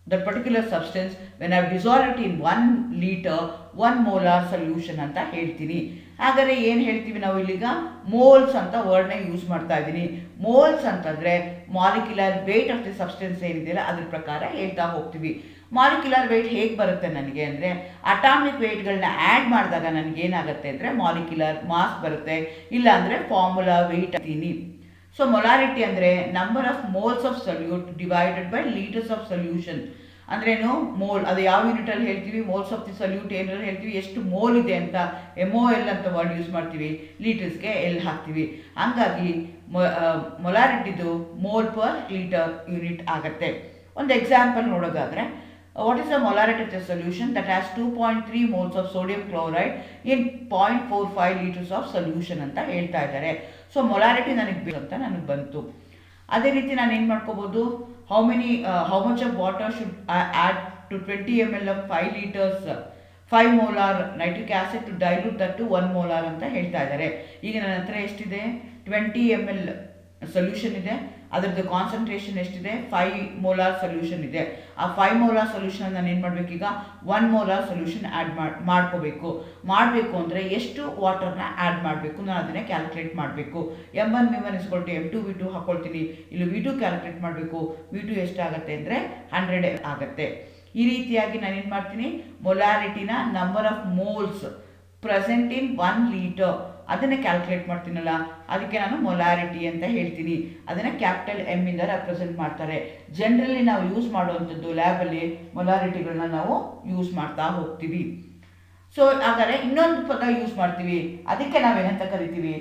that particular substance when I dissolve it in 1 litre 1 molar solution ಅಂತ ಹೇಳ್ತೀನಿ. ಹಾಗಾದರೆ ಏನು ಹೇಳ್ತೀವಿ ನಾವು ಇಲ್ಲಿಗ, ಮೋಲ್ಸ್ ಅಂತ ವರ್ಡ್ನ ಯೂಸ್ ಮಾಡ್ತಾ ಇದ್ದೀನಿ. ಮೋಲ್ಸ್ ಅಂತಂದರೆ molecular wait of the substance ಏನಿದೆಯಲ್ಲ ಅದ್ರ ಪ್ರಕಾರ ಹೇಳ್ತಾ ಹೋಗ್ತೀವಿ. ಮಾಲಿಕ್ಯುಲರ್ ವೇಟ್ ಹೇಗೆ ಬರುತ್ತೆ ನನಗೆ ಅಂದರೆ, ಅಟಾಮಿಕ್ ವೇಟ್ಗಳನ್ನ ಆ್ಯಡ್ ಮಾಡಿದಾಗ ನನಗೇನಾಗುತ್ತೆ ಅಂದರೆ ಮಾಲಿಕ್ಯುಲರ್ ಮಾಸ್ ಬರುತ್ತೆ, ಇಲ್ಲ ಅಂದರೆ ಫಾರ್ಮುಲಾ ವೇಟ್ ಅಂತೀನಿ. ಸೊ ಮೊಲಾರಿಟಿ ಅಂದರೆ number of moles of solute divided by litres of solution. ಅಂದ್ರೇನು, ಮೋಲ್ ಅದು ಯಾವ ಯೂನಿಟಲ್ಲಿ ಹೇಳ್ತೀವಿ, ಮೋಲ್ಸ್ ಆಫ್ ದಿ ಸೊಲ್ಯೂಟ್ ಏನಲ್ಲಿ ಹೇಳ್ತೀವಿ, ಎಷ್ಟು ಮೋಲ್ ಇದೆ ಅಂತ MOL ಅಂತ ವರ್ಡ್ ಯೂಸ್ ಮಾಡ್ತೀವಿ, ಲೀಟರ್ಸ್ಗೆ ಎಲ್ ಹಾಕ್ತೀವಿ. ಹಂಗಾಗಿ ಮೊಲಾರಿಟಿದು ಮೋಲ್ ಪರ್ ಲೀಟರ್ ಯೂನಿಟ್ ಆಗುತ್ತೆ. ಒಂದು ಎಕ್ಸಾಂಪಲ್ ನೋಡೋದಾದರೆ, what is the molarity of the solution that has 2.3 moles of sodium chloride in 0.45 litres of solution ಅಂತ ಹೇಳ್ತಾ ಇದ್ದಾರೆ. ಸೊ ಮೊಲಾರಿಟಿ ನನಗೆ ಬೇಕು ಅಂತ ನನಗೆ ಬಂತು. ಅದೇ ರೀತಿ ನಾನು ಏನು ಮಾಡ್ಕೋಬೋದು, how much of water should add to 20 ml of 5 litres 5 molar nitric acid to dilute that to 1 molar ಅಂತ ಹೇಳ್ತಾ ಇದ್ದಾರೆ. ಈಗ ನನ್ನ ಹತ್ರ ಎಷ್ಟಿದೆ, 20 ml ಸೊಲ್ಯೂಷನ್ ಇದೆ, ಅದರದ್ದು ಕಾನ್ಸಂಟ್ರೇಷನ್ ಎಷ್ಟಿದೆ, 5 ಮೋಲಾರ್ ಸೊಲ್ಯೂಷನ್ ಇದೆ. ಆ 5 ಮೋಲಾರ್ ಸೊಲ್ಯೂಷನ್ ನಾನು ಏನು ಮಾಡಬೇಕೀಗ, 1 ಮೋಲಾರ್ ಸೊಲ್ಯೂಷನ್ ಆ್ಯಡ್ ಮಾಡಬೇಕು ಅಂದರೆ ಎಷ್ಟು ವಾಟರ್ನ ಆ್ಯಡ್ ಮಾಡಬೇಕು ನಾನು ಅದನ್ನೇ ಕ್ಯಾಲ್ಕುಲೇಟ್ ಮಾಡಬೇಕು. M1 V1 M2 V2 ಹಾಕ್ಕೊಳ್ತೀನಿ. ಇಲ್ಲಿ V2 ಕ್ಯಾಲ್ಕುಲೇಟ್ ಮಾಡಬೇಕು. V2 ಎಷ್ಟಾಗುತ್ತೆ ಅಂದರೆ 100 ಆಗುತ್ತೆ. ಈ ರೀತಿಯಾಗಿ ನಾನು ಏನು ಮಾಡ್ತೀನಿ, ಮೊಲಾರಿಟಿನ number of moles present in 1 litre ಅದನ್ನು ಕ್ಯಾಲ್ಕುಲೇಟ್ ಮಾಡ್ತೀನಲ್ಲ ಅದಕ್ಕೆ ನಾನು ಮೊಲಾರಿಟಿ ಅಂತ ಹೇಳ್ತೀನಿ. ಅದನ್ನು ಕ್ಯಾಪಿಟಲ್ M ಇಂದ ರೆಪ್ರೆಸೆಂಟ್ ಮಾಡ್ತಾರೆ. ಜನರಲಿ ನಾವು ಯೂಸ್ ಮಾಡುವಂಥದ್ದು ಲ್ಯಾಬಲ್ಲಿ ಮೊಲಾರಿಟಿಗಳನ್ನ ನಾವು ಯೂಸ್ ಮಾಡ್ತಾ ಹೋಗ್ತೀವಿ. ಸೊ ಹಾಗಾದರೆ ಇನ್ನೊಂದು ಪದ ಯೂಸ್ ಮಾಡ್ತೀವಿ, ಅದಕ್ಕೆ ನಾವೇನಂತ ಕರಿತೀವಿ,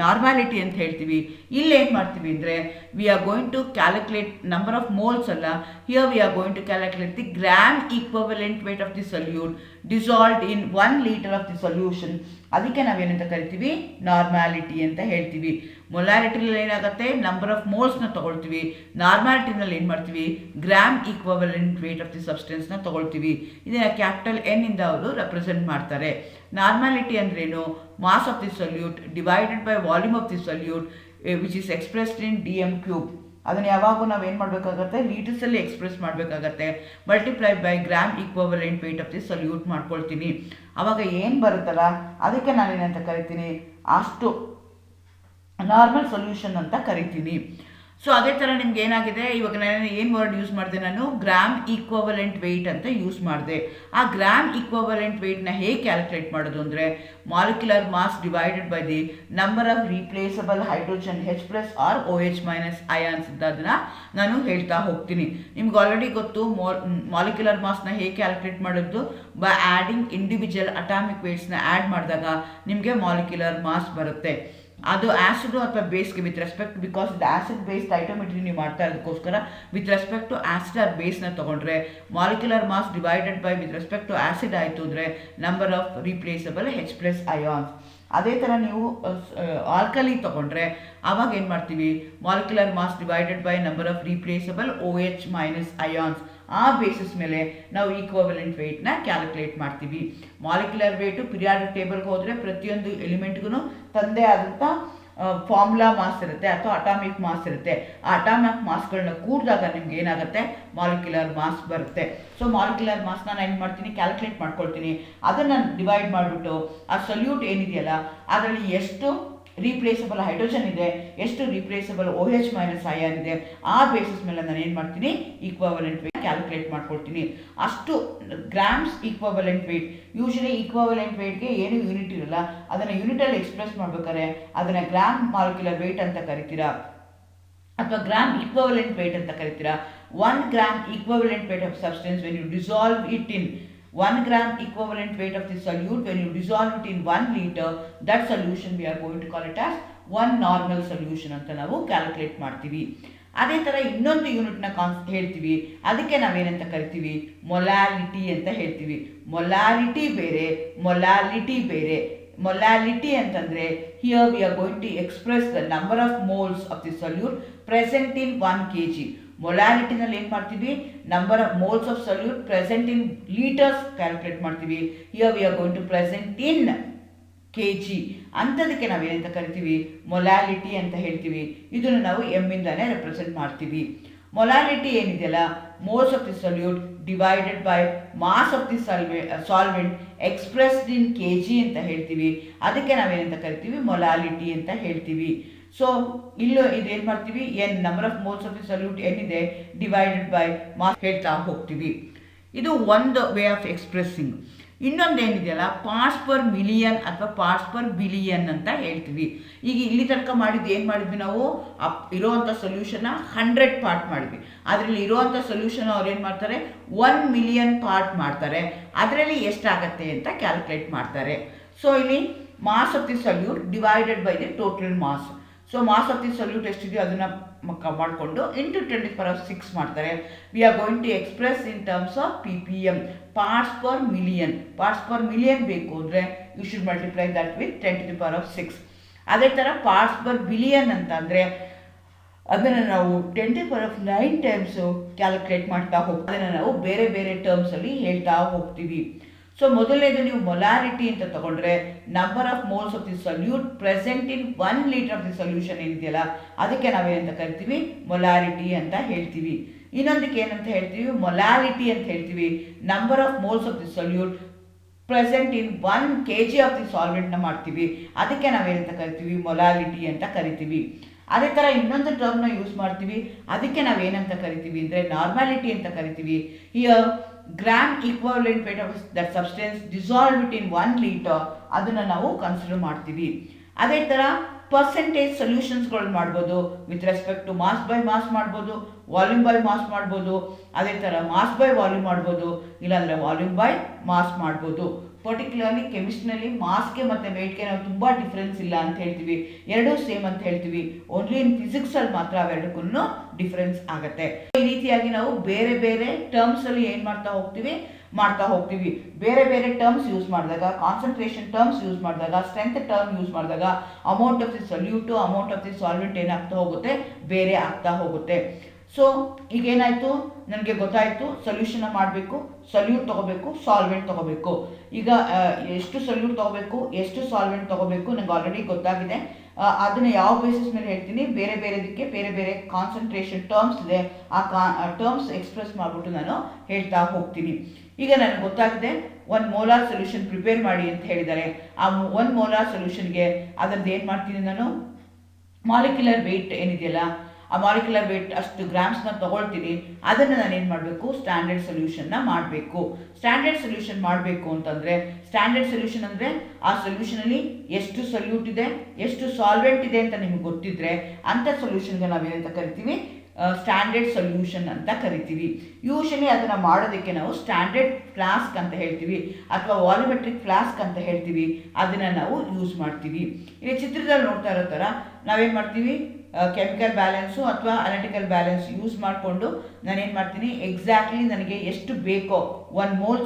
ನಾರ್ಮಾಲಿಟಿ ಅಂತ ಹೇಳ್ತೀವಿ. ಇಲ್ಲಿ ಏನು ಮಾಡ್ತೀವಿ ಅಂದರೆ, we are going to calculate number of moles ಅಲ್ಲ, here we are going to calculate the gram equivalent weight of the solute dissolved in 1 litre of the solution. ಅದಕ್ಕೆ ನಾವೇನಂತ ಕರಿತೀವಿ, ನಾರ್ಮಾಲಿಟಿ ಅಂತ ಹೇಳ್ತೀವಿ. ಮೊಲಾರಿಟಿನಲ್ಲಿ ಏನಾಗುತ್ತೆ, ನಂಬರ್ ಆಫ್ ಮೋಲ್ಸ್ನ ತೊಗೊಳ್ತೀವಿ. ನಾರ್ಮಾಲಿಟಿನಲ್ಲಿ ಏನು ಮಾಡ್ತೀವಿ, gram equivalent weight of the ಸಬ್ಸ್ಟೆನ್ಸ್ನ ತೊಗೊಳ್ತೀವಿ. ಇದನ್ನು ಕ್ಯಾಪಿಟಲ್ N ಇಂದ ಅವರು ರೆಪ್ರೆಸೆಂಟ್ ಮಾಡ್ತಾರೆ. ನಾರ್ಮಾಲಿಟಿ ಅಂದ್ರೇನು, mass of the solute divided by volume of the solute which is expressed in dm³. ಅದನ್ನು ಯಾವಾಗೂ ನಾವು ಏನು ಮಾಡಬೇಕಾಗತ್ತೆ, ಲೀಟರ್ಸಲ್ಲಿ ಎಕ್ಸ್ಪ್ರೆಸ್ ಮಾಡಬೇಕಾಗತ್ತೆ. Multiply by gram equivalent weight of the solute ಮಾಡ್ಕೊಳ್ತೀನಿ. ಆವಾಗ ಏನು ಬರುತ್ತಲ್ಲ ಅದಕ್ಕೆ ನಾನೇನಂತ ಕರಿತೀನಿ, ಅಷ್ಟು ನಾರ್ಮಲ್ ಸೊಲ್ಯೂಷನ್ ಅಂತ ಕರಿತೀನಿ. ಸೊ ಅದೇ ಥರ ನಿಮ್ಗೆ ಏನಾಗಿದೆ, ಇವಾಗ ನಾನು ಏನು ವರ್ಡ್ ಯೂಸ್ ಮಾಡಿದೆ, ನಾನು ಗ್ರಾಮ್ ಈಕ್ವಲೆಂಟ್ ವೆಯ್ಟ್ ಅಂತ ಯೂಸ್ ಮಾಡಿದೆ. ಆ ಗ್ರಾಮ್ ಈಕ್ವಲೆಂಟ್ ವೆಯ್ಟ್ನ ಹೇಗೆ ಕ್ಯಾಲ್ಕುಲೇಟ್ ಮಾಡೋದು ಅಂದರೆ, molecular mass divided by the number of replaceable hydrogen H+ or OH- ions ಅಂತ ಅದನ್ನು ನಾನು ಹೇಳ್ತಾ ಹೋಗ್ತೀನಿ. ನಿಮ್ಗೆ ಆಲ್ರೆಡಿ ಗೊತ್ತು ಮಾಲಿಕ್ಯುಲರ್ ಮಾಸ್ನ ಹೇಗೆ ಕ್ಯಾಲ್ಕುಲೇಟ್ ಮಾಡೋದು, ಬೈ ಆ್ಯಡಿಂಗ್ ಇಂಡಿವಿಜುವಲ್ ಅಟಾಮಿಕ್ ವೇಟ್ಸ್ನ ಆ್ಯಡ್ ಮಾಡಿದಾಗ ನಿಮಗೆ ಮಾಲಿಕ್ಯುಲರ್ ಮಾಸ್ ಬರುತ್ತೆ. ಅದು ಆ್ಯಸಿಡು ಅಥವಾ ಬೇಸ್ಗೆ ವಿತ್ ರೆಸ್ಪೆಕ್ಟ್, ಬಿಕಾಸ್ ಇದು ಆ್ಯಸಿಡ್ ಬೇಸ್ ಟೈಟೋಮೆಟ್ರಿ ನೀವು ಮಾಡ್ತಾ ಇರೋದಕ್ಕೋಸ್ಕರ with respect to acid or ಬೇಸ್ನ ತೊಗೊಂಡ್ರೆ molecular mass divided by with respect to acid ಆಯಿತು ಅಂದರೆ number of replaceable H+ ions. ಅದೇ ಥರ ನೀವು ಆಲ್ಕಲಿ ತೊಗೊಂಡ್ರೆ ಆವಾಗ ಏನು ಮಾಡ್ತೀವಿ, molecular mass divided by number of replaceable OH minus ions, ಆ ಬೇಸಿಸ್ ಮೇಲೆ ನಾವು ಈಕ್ವಲೆಂಟ್ ವೆಯ್ಟ್ನ ಕ್ಯಾಲ್ಕುಲೇಟ್ ಮಾಡ್ತೀವಿ. ಮಾಲಿಕ್ಯುಲರ್ ವೆಯ್ಟು ಪಿರಿಯಾಡಿಕ್ ಟೇಬಲ್ಗೆ ಹೋದರೆ ಪ್ರತಿಯೊಂದು ಎಲಿಮೆಂಟ್ಗೂ ತಂದೆ ಆದಂಥ ಫಾರ್ಮುಲಾ ಮಾಸ್ ಇರುತ್ತೆ ಅಥವಾ ಅಟಾಮಿಕ್ ಮಾಸ್ ಇರುತ್ತೆ. ಆ ಅಟಾಮಿಕ್ ಮಾಸ್ಗಳನ್ನ ಕೂಡಿದಾಗ ನಿಮ್ಗೆ ಏನಾಗುತ್ತೆ, ಮಾಲಿಕ್ಯುಲರ್ ಮಾಸ್ ಬರುತ್ತೆ. ಸೊ ಮಾಲಿಕ್ಯುಲರ್ ಮಾಸ್ನ ನಾನು ಏನು ಮಾಡ್ತೀನಿ, ಕ್ಯಾಲ್ಕುಲೇಟ್ ಮಾಡ್ಕೊಳ್ತೀನಿ. ಅದನ್ನು ಡಿವೈಡ್ ಮಾಡಿಬಿಟ್ಟು ಆ ಸೊಲ್ಯೂಟ್ ಏನಿದೆಯಲ್ಲ ಅದರಲ್ಲಿ ಎಷ್ಟು ರೀಪ್ಲೇಸಬಲ್ ಹೈಡ್ರೋಜನ್ ಇದೆ, ಎಷ್ಟು ರೀಪ್ಲೇಸಬಲ್ OH ಮೈನಸ್ ಅಯಾನ್ ಇದೆ, ಆ ಬೇಸಿಸ್ ಮೇಲೆ ನಾನು ಏನು ಮಾಡ್ತೀನಿ, ಈಕ್ವಲೆಂಟ್ ವೆಯ್ಟ್ ಕ್ಯಾಲ್ಕುಲೇಟ್ ಮಾಡ್ಕೊಳ್ತೀನಿ. ಅಷ್ಟು grams equivalent weight. Usually equivalent ವೆಯ್ಟ್ಗೆ ಏನು ಯೂನಿಟ್ ಇರಲ್ಲ, ಅದನ್ನು ಯೂನಿಟಲ್ಲಿ ಎಕ್ಸ್ಪ್ರೆಸ್ ಮಾಡ್ಬೇಕಾದ್ರೆ ಅದನ್ನು ಗ್ರಾಮ್ ಮಾಲಿಕ್ಯುಲರ್ ವೆಯ್ಟ್ ಅಂತ ಕರಿತೀರಾ ಅಥವಾ ಗ್ರಾಮ್ ಈಕ್ವಲೆಂಟ್ ವೆಯ್ಟ್ ಅಂತ ಕರಿತೀರಾ. 1 gram equivalent weight of substance when you dissolve it in 1 gram equivalent weight of the solute when you dissolve it in 1 liter, that solution we are going to call it as 1 normal solution ಅಂತ ನಾವು calculate ಮಾಡ್ತೀವಿ. ಅದೇ ಥರ ಇನ್ನೊಂದು ಯೂನಿಟ್ನ ಹೇಳ್ತೀವಿ, ಅದಕ್ಕೆ ನಾವೇನಂತ ಕರಿತೀವಿ, ಮೊಲಾಲಿಟಿ ಅಂತ ಹೇಳ್ತೀವಿ. ಮೊಲಾಲಿಟಿ ಬೇರೆ, ಮೊಲಾಲಿಟಿ ಬೇರೆ. ಮೊಲಾಲಿಟಿ ಅಂತಂದರೆ here we are going to express the number of moles of the solute present in 1 kg. ಮೊಲಾಲಿಟಿನಲ್ಲಿ ಏನು ಮಾಡ್ತೀವಿ, number of moles of solute present in litres calculate ಮಾಡ್ತೀವಿ. Here we are going to present in kg. ಅಂಥದಕ್ಕೆ ನಾವೇನಂತ ಕರಿತೀವಿ, molality ಅಂತ ಹೇಳ್ತೀವಿ. ಇದನ್ನು ನಾವು ಇಂದಾನೆ ರೆಪ್ರೆಸೆಂಟ್ ಮಾಡ್ತೀವಿ. ಮೊಲಾಲಿಟಿ ಏನಿದೆಯಲ್ಲ, moles of the solute divided by mass of the solvent expressed in kg ಅಂತ ಹೇಳ್ತೀವಿ. ಅದಕ್ಕೆ ನಾವೇನಂತ ಕರಿತೀವಿ, ಮೊಲಾಲಿಟಿ ಅಂತ ಹೇಳ್ತೀವಿ. ಸೊ ಇಲ್ಲೂ ಇದೇನು ಮಾಡ್ತೀವಿ, number of moles of the solute ಏನಿದೆ ಡಿವೈಡೆಡ್ ಬೈ ಮಾಸ್ ಹೇಳ್ತಾ ಹೋಗ್ತೀವಿ. ಇದು ಒಂದು ವೇ ಆಫ್ ಎಕ್ಸ್ಪ್ರೆಸ್ಸಿಂಗ್. ಇನ್ನೊಂದು ಏನಿದೆಯಲ್ಲ, ಪಾರ್ಟ್ಸ್ ಪರ್ ಮಿಲಿಯನ್ ಅಥವಾ ಪಾರ್ಟ್ಸ್ ಪರ್ ಬಿಲಿಯನ್ ಅಂತ ಹೇಳ್ತೀವಿ. ಈಗ ಇಲ್ಲಿ ತನಕ ಮಾಡಿದ್ದು ಏನು ಮಾಡಿದ್ವಿ ನಾವು, ಇರೋವಂಥ ಸೊಲ್ಯೂಷನ್ನ 100 ಪಾರ್ಟ್ ಮಾಡಿದ್ವಿ. ಅದರಲ್ಲಿ ಇರೋವಂಥ ಸೊಲ್ಯೂಷನ್ ಅವ್ರು ಏನು ಮಾಡ್ತಾರೆ, 1 ಮಿಲಿಯನ್ ಪಾರ್ಟ್ ಮಾಡ್ತಾರೆ. ಅದರಲ್ಲಿ ಎಷ್ಟಾಗತ್ತೆ ಅಂತ ಕ್ಯಾಲ್ಕುಲೇಟ್ ಮಾಡ್ತಾರೆ. ಸೊ ಇಲ್ಲಿ mass of the solute divided by the total mass. So mass of the solute ಎಷ್ಟಿದೆಯೋ ಅದನ್ನು ಮಾಡಿಕೊಂಡು ಇಂಟು 10⁶ ಮಾಡ್ತಾರೆ. We are going to express in terms of ppm, parts per million. Parts per million ಬೇಕು ಅಂದರೆ you should multiply that with 10⁶. ಅದೇ ಥರ parts per billion ಅಂತ ಅಂದರೆ ಅದನ್ನು ನಾವು 10⁹ ಟೈಮ್ಸು ಕ್ಯಾಲ್ಕುಲೇಟ್ ಮಾಡ್ತಾ ಹೋಗ್ತೀವಿ. ಅದನ್ನು ನಾವು ಬೇರೆ ಬೇರೆ ಟರ್ಮ್ಸಲ್ಲಿ ಹೇಳ್ತಾ ಹೋಗ್ತೀವಿ. ಸೊ ಮೊದಲನೇದು ನೀವು ಮೊಲಾರಿಟಿ ಅಂತ ತಗೊಂಡ್ರೆ number of moles of the solute present in 1 litre of the solution ಏನಿದೆಯಲ್ಲ ಅದಕ್ಕೆ ನಾವೇನಂತ ಕರಿತೀವಿ, ಮೊಲಾರಿಟಿ ಅಂತ ಹೇಳ್ತೀವಿ. ಇನ್ನೊಂದಕ್ಕೆ ಏನಂತ ಹೇಳ್ತೀವಿ, ಮೊಲಾಲಿಟಿ ಅಂತ ಹೇಳ್ತೀವಿ. Number of moles of the solute present in 1 kg of the ಸಾಲ್ವೆಂಟ್ನ ಮಾಡ್ತೀವಿ. ಅದಕ್ಕೆ ನಾವೇನಂತ ಕರಿತೀವಿ, ಮೊಲಾಲಿಟಿ ಅಂತ ಕರಿತೀವಿ. ಅದೇ ಥರ ಇನ್ನೊಂದು ಟರ್ಮ್ನ ಯೂಸ್ ಮಾಡ್ತೀವಿ. ಅದಕ್ಕೆ ನಾವೇನಂತ ಕರಿತೀವಿ ಅಂದರೆ ನಾರ್ಮಾಲಿಟಿ ಅಂತ ಕರಿತೀವಿ. Here gram equivalent weight of that substance dissolve it in 1 litre, ಅದನ್ನು ನಾವು ಕನ್ಸಿಡರ್ ಮಾಡ್ತೀವಿ. ಅದೇ ಥರ ಪರ್ಸೆಂಟೇಜ್ ಸೊಲ್ಯೂಷನ್ಸ್ಗಳು ಮಾಡ್ಬೋದು. With respect to mass by mass ಮಾಡ್ಬೋದು, ವಾಲ್ಯೂಮ್ ಬೈ ಮಾಸ್ ಮಾಡ್ಬೋದು. ಅದೇ ಥರ ಮಾಸ್ ಬೈ ವಾಲ್ಯೂಮ್ ಮಾಡ್ಬೋದು, ಇಲ್ಲಾಂದರೆ ವಾಲ್ಯೂಮ್ ಬೈ ಮಾಸ್ ಮಾಡ್ಬೋದು. ಪರ್ಟಿಕ್ಯುಲರ್ಲಿ ಕೆಮಿಸ್ಟ್ರಿನಲ್ಲಿ ಮಾಸ್ಗೆ ಮತ್ತು ವೆಯ್ಟ್ಗೆ ನಾವು ತುಂಬ ಡಿಫ್ರೆನ್ಸ್ ಇಲ್ಲ ಅಂತ ಹೇಳ್ತೀವಿ, ಎರಡೂ ಸೇಮ್ ಅಂತ ಹೇಳ್ತೀವಿ. ಓನ್ಲಿ ಇನ್ ಫಿಸಿಕ್ಸಲ್ಲಿ ಮಾತ್ರ ಅವೆರಡಕ್ಕೂ ಡಿಫ್ರೆನ್ಸ್ ಆಗುತ್ತೆ. ಈ ರೀತಿಯಾಗಿ ನಾವು ಬೇರೆ ಬೇರೆ ಟರ್ಮ್ಸಲ್ಲಿ ಏನು ಮಾಡ್ತಾ ಹೋಗ್ತೀವಿ. ಬೇರೆ ಬೇರೆ ಟರ್ಮ್ಸ್ ಯೂಸ್ ಮಾಡಿದಾಗ, ಕಾನ್ಸಂಟ್ರೇಷನ್ ಟರ್ಮ್ಸ್ ಯೂಸ್ ಮಾಡಿದಾಗ, ಸ್ಟ್ರೆಂತ್ ಟರ್ಮ್ ಯೂಸ್ ಮಾಡಿದಾಗ amount of the solute, amount of the solvent ಏನಾಗ್ತಾ ಹೋಗುತ್ತೆ, ಬೇರೆ ಆಗ್ತಾ ಹೋಗುತ್ತೆ. ಸೊ ಈಗೇನಾಯಿತು, ನನಗೆ ಗೊತ್ತಾಯಿತು ಸೊಲ್ಯೂಷನ್ನ ಮಾಡಬೇಕು, ಸೊಲ್ಯೂಟ್ ತೊಗೋಬೇಕು, ಸಾಲ್ವೆಂಟ್ ತೊಗೋಬೇಕು. ಈಗ ಎಷ್ಟು ಸೊಲ್ಯೂಟ್ ತೊಗೋಬೇಕು, ಎಷ್ಟು ಸಾಲ್ವೆಂಟ್ ತೊಗೋಬೇಕು ನನಗೆ ಆಲ್ರೆಡಿ ಗೊತ್ತಾಗಿದೆ. ಅದನ್ನು ಯಾವ ಬೇಸಿಸ್ ಮೇಲೆ ಹೇಳ್ತೀನಿ, ಬೇರೆ ಬೇರೆದಕ್ಕೆ ಬೇರೆ ಬೇರೆ ಕಾನ್ಸಂಟ್ರೇಷನ್ ಟರ್ಮ್ಸ್ ಇದೆ. ಆ ಟರ್ಮ್ಸ್ ಎಕ್ಸ್ಪ್ರೆಸ್ ಮಾಡಿಬಿಟ್ಟು ನಾನು ಹೇಳ್ತಾ ಹೋಗ್ತೀನಿ. ಈಗ ನನಗೆ ಗೊತ್ತಾಗಿದೆ 1 ಮೋಲಾರ್ ಸೊಲ್ಯೂಷನ್ ಪ್ರಿಪೇರ್ ಮಾಡಿ ಅಂತ ಹೇಳಿದ್ದಾರೆ. ಆ 1 ಮೋಲಾರ್ ಸೊಲ್ಯೂಷನ್ಗೆ ಅದರದ್ದು ಏನು ಮಾಡ್ತೀನಿ ನಾನು, ಮಾಲಿಕ್ಯುಲರ್ ವೆಯ್ಟ್ ಏನಿದೆಯಲ್ಲ ಆ ಮಾಲಿಕ್ಯುಲರ್ ವೆಯ್ಟ್ ಅಷ್ಟು ಗ್ರಾಮ್ಸ್ನ ತೊಗೊಳ್ತೀನಿ. ಅದನ್ನು ನಾನು ಏನು ಮಾಡಬೇಕು, ಸ್ಟ್ಯಾಂಡರ್ಡ್ ಸೊಲ್ಯೂಷನ್ನ ಮಾಡಬೇಕು. ಸ್ಟ್ಯಾಂಡರ್ಡ್ ಸೊಲ್ಯೂಷನ್ ಮಾಡಬೇಕು ಅಂತಂದರೆ, ಸ್ಟ್ಯಾಂಡರ್ಡ್ ಸೊಲ್ಯೂಷನ್ ಅಂದರೆ ಆ ಸೊಲ್ಯೂಷನಲ್ಲಿ ಎಷ್ಟು ಸೊಲ್ಯೂಟ್ ಇದೆ, ಎಷ್ಟು ಸಾಲ್ವೆಂಟ್ ಇದೆ ಅಂತ ನಿಮಗೆ ಗೊತ್ತಿದ್ದರೆ ಅಂಥ ಸೊಲ್ಯೂಷನ್ಗೆ ನಾವೇನಂತ ಕರಿತೀವಿ, ಸ್ಟ್ಯಾಂಡರ್ಡ್ ಸೊಲ್ಯೂಷನ್ ಅಂತ ಕರಿತೀವಿ. ಯೂಶಲಿ ಅದನ್ನು ಮಾಡೋದಕ್ಕೆ ನಾವು ಸ್ಟ್ಯಾಂಡರ್ಡ್ ಫ್ಲಾಸ್ಕ್ ಅಂತ ಹೇಳ್ತೀವಿ ಅಥವಾ ವಾಲ್ಯೂಮೆಟ್ರಿಕ್ ಫ್ಲಾಸ್ಕ್ ಅಂತ ಹೇಳ್ತೀವಿ. ಅದನ್ನು ನಾವು ಯೂಸ್ ಮಾಡ್ತೀವಿ. ಇಲ್ಲಿ ಚಿತ್ರದಲ್ಲಿ ನೋಡ್ತಾ ಇರೋ ಥರ ನಾವೇನು ಮಾಡ್ತೀವಿ, ಕೆಮಿಕಲ್ ಬ್ಯಾಲೆನ್ಸು ಅಥವಾ ಅನಾಲಿಟಿಕಲ್ ಬ್ಯಾಲೆನ್ಸ್ ಯೂಸ್ ಮಾಡಿಕೊಂಡು ನಾನೇನು ಮಾಡ್ತೀನಿ, ಎಕ್ಸಾಕ್ಟ್ಲಿ ನನಗೆ ಎಷ್ಟು ಬೇಕೋ 1 ಮೋಲ್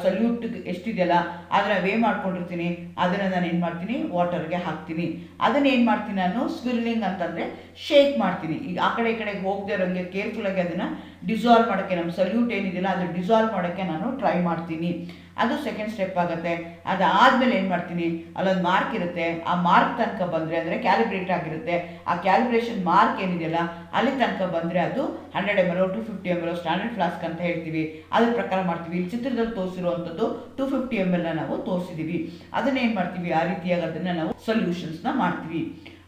ಸಲ್ಯೂಟ್ ಎಷ್ಟಿದೆಯಲ್ಲ ಅದನ್ನು ವೇ ಮಾಡ್ಕೊಂಡಿರ್ತೀನಿ, ಅದನ್ನು ನಾನು ಏನು ಮಾಡ್ತೀನಿ ವಾಟರ್ಗೆ ಹಾಕ್ತೀನಿ. ಅದನ್ನು ಏನು ಮಾಡ್ತೀನಿ ನಾನು ಸ್ವಿರ್ಲಿಂಗ್ ಅಂತಂದರೆ ಶೇಕ್ ಮಾಡ್ತೀನಿ. ಈಗ ಆ ಕಡೆ ಈ ಕಡೆಗೆ ಹೋಗದೆ ಇರೋಂಗೆ ಕೇರ್ಫುಲ್ಲಾಗಿ ಅದನ್ನು ಡಿಸಾಲ್ವ್ ಮಾಡೋಕ್ಕೆ, ನಮ್ಮ ಸಲ್ಯೂಟ್ ಏನಿದೆಯಲ್ಲ ಅದು ಡಿಸಾಲ್ವ್ ಮಾಡೋಕ್ಕೆ ನಾನು ಟ್ರೈ ಮಾಡ್ತೀನಿ. ಅದು ಸೆಕೆಂಡ್ ಸ್ಟೆಪ್ ಆಗುತ್ತೆ. ಅದಾದಮೇಲೆ ಏನು ಮಾಡ್ತೀನಿ, ಅಲ್ಲೊಂದು ಮಾರ್ಕ್ ಇರುತ್ತೆ, ಆ ಮಾರ್ಕ್ ತನಕ ಬಂದರೆ ಅಂದರೆ ಕ್ಯಾಲಿಬ್ರೇಟ್ ಆಗಿರುತ್ತೆ, ಆ ಕ್ಯಾಲಿಬ್ರೇಷನ್ ಮಾರ್ಕ್ ಏನಿದೆಯಲ್ಲ ಅಲ್ಲಿ ತನಕ ಬಂದರೆ ಅದು 100 ml 250 ml ಸ್ಟ್ಯಾಂಡರ್ಡ್ ಫ್ಲಾಸ್ಕ್ ಅಂತ ಹೇಳ್ತೀವಿ, ಅದ್ರ ಪ್ರಕಾರ ಮಾಡ್ತೀವಿ. ಇಲ್ಲಿ ಚಿತ್ರದಲ್ಲಿ ತೋರಿಸಿರುವಂಥದ್ದು 250 ml ನಾವು ತೋರಿಸಿದ್ದೀವಿ. ಅದನ್ನೇನು ಮಾಡ್ತೀವಿ, ಆ ರೀತಿಯಾಗಿ ಅದನ್ನು ನಾವು ಸೊಲ್ಯೂಷನ್ಸ್ನ ಮಾಡ್ತೀವಿ.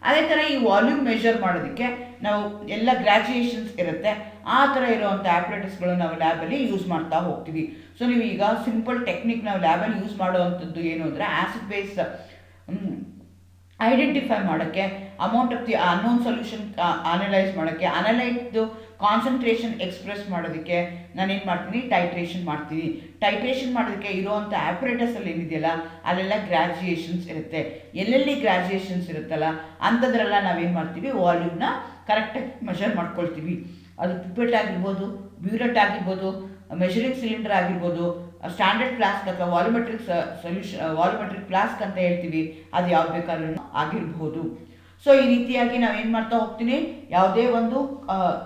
ಅದೇ ಥರ ಈ ವಾಲ್ಯೂಮ್ ಮೆಷರ್ ಮಾಡೋದಕ್ಕೆ ನಾವು ಎಲ್ಲ ಗ್ರ್ಯಾಜುಯೇಷನ್ಸ್ ಇರುತ್ತೆ, ಆ ಥರ ಇರುವಂಥ ಆ್ಯಪ್ರೇಟಸ್ಗಳು ನಾವು ಲ್ಯಾಬಲ್ಲಿ ಯೂಸ್ ಮಾಡ್ತಾ ಹೋಗ್ತೀವಿ. ಸೊ ನೀವು ಈಗ ಸಿಂಪಲ್ ಟೆಕ್ನಿಕ್ ನಾವು ಲ್ಯಾಬಲ್ಲಿ ಯೂಸ್ ಮಾಡುವಂಥದ್ದು ಏನು ಅಂದರೆ ಆ್ಯಸಿಡ್ ಬೇಸ್ ಐಡೆಂಟಿಫೈ ಮಾಡೋಕ್ಕೆ, amount of the unknown solution analyse ಮಾಡೋಕ್ಕೆ, ಅನಲೈಟ್ದು ಕಾನ್ಸಂಟ್ರೇಷನ್ ಎಕ್ಸ್ಪ್ರೆಸ್ ಮಾಡೋದಕ್ಕೆ ನಾನೇನು ಮಾಡ್ತೀನಿ, ಟೈಟ್ರೇಷನ್ ಮಾಡ್ತೀನಿ. ಟೈಟ್ರೇಷನ್ ಮಾಡೋದಕ್ಕೆ ಇರುವಂಥ ಆ್ಯಪ್ರೇಟಸಲ್ಲಿ ಏನಿದೆಯಲ್ಲ ಅಲ್ಲೆಲ್ಲ ಗ್ರ್ಯಾಜುಯೇಷನ್ಸ್ ಇರುತ್ತೆ. ಎಲ್ಲೆಲ್ಲಿ ಗ್ರ್ಯಾಜುಯೇಷನ್ಸ್ ಇರುತ್ತಲ್ಲ ಅಂಥದ್ರೆಲ್ಲ ನಾವೇನು ಮಾಡ್ತೀವಿ, ವಾಲ್ಯೂಮ್ನ ಕರೆಕ್ಟಾಗಿ ಮೆಷರ್ ಮಾಡ್ಕೊಳ್ತೀವಿ. ಅದು ಪಿಪೆಟ್ ಆಗಿರ್ಬೋದು, ಬ್ಯೂರೆಟ್ ಆಗಿರ್ಬೋದು, ಮೆಷರಿಂಗ್ ಸಿಲಿಂಡರ್ ಆಗಿರ್ಬೋದು, ಸ್ಟ್ಯಾಂಡರ್ಡ್ ಫ್ಲಾಸ್ಕ್ ಅಥವಾ ವಾಲ್ಯೂಮೆಟ್ರಿಕ್ ವಾಲ್ಯೂಮೆಟ್ರಿಕ್ ಫ್ಲಾಸ್ಕ್ ಅಂತ ಹೇಳ್ತೀವಿ, ಅದು ಯಾವ್ದು ಬೇಕಾದ್ರೂ ಆಗಿರ್ಬೋದು. ಸೊ ಈ ರೀತಿಯಾಗಿ ನಾವೇನು ಮಾಡ್ತಾ ಹೋಗ್ತೀನಿ, ಯಾವುದೇ ಒಂದು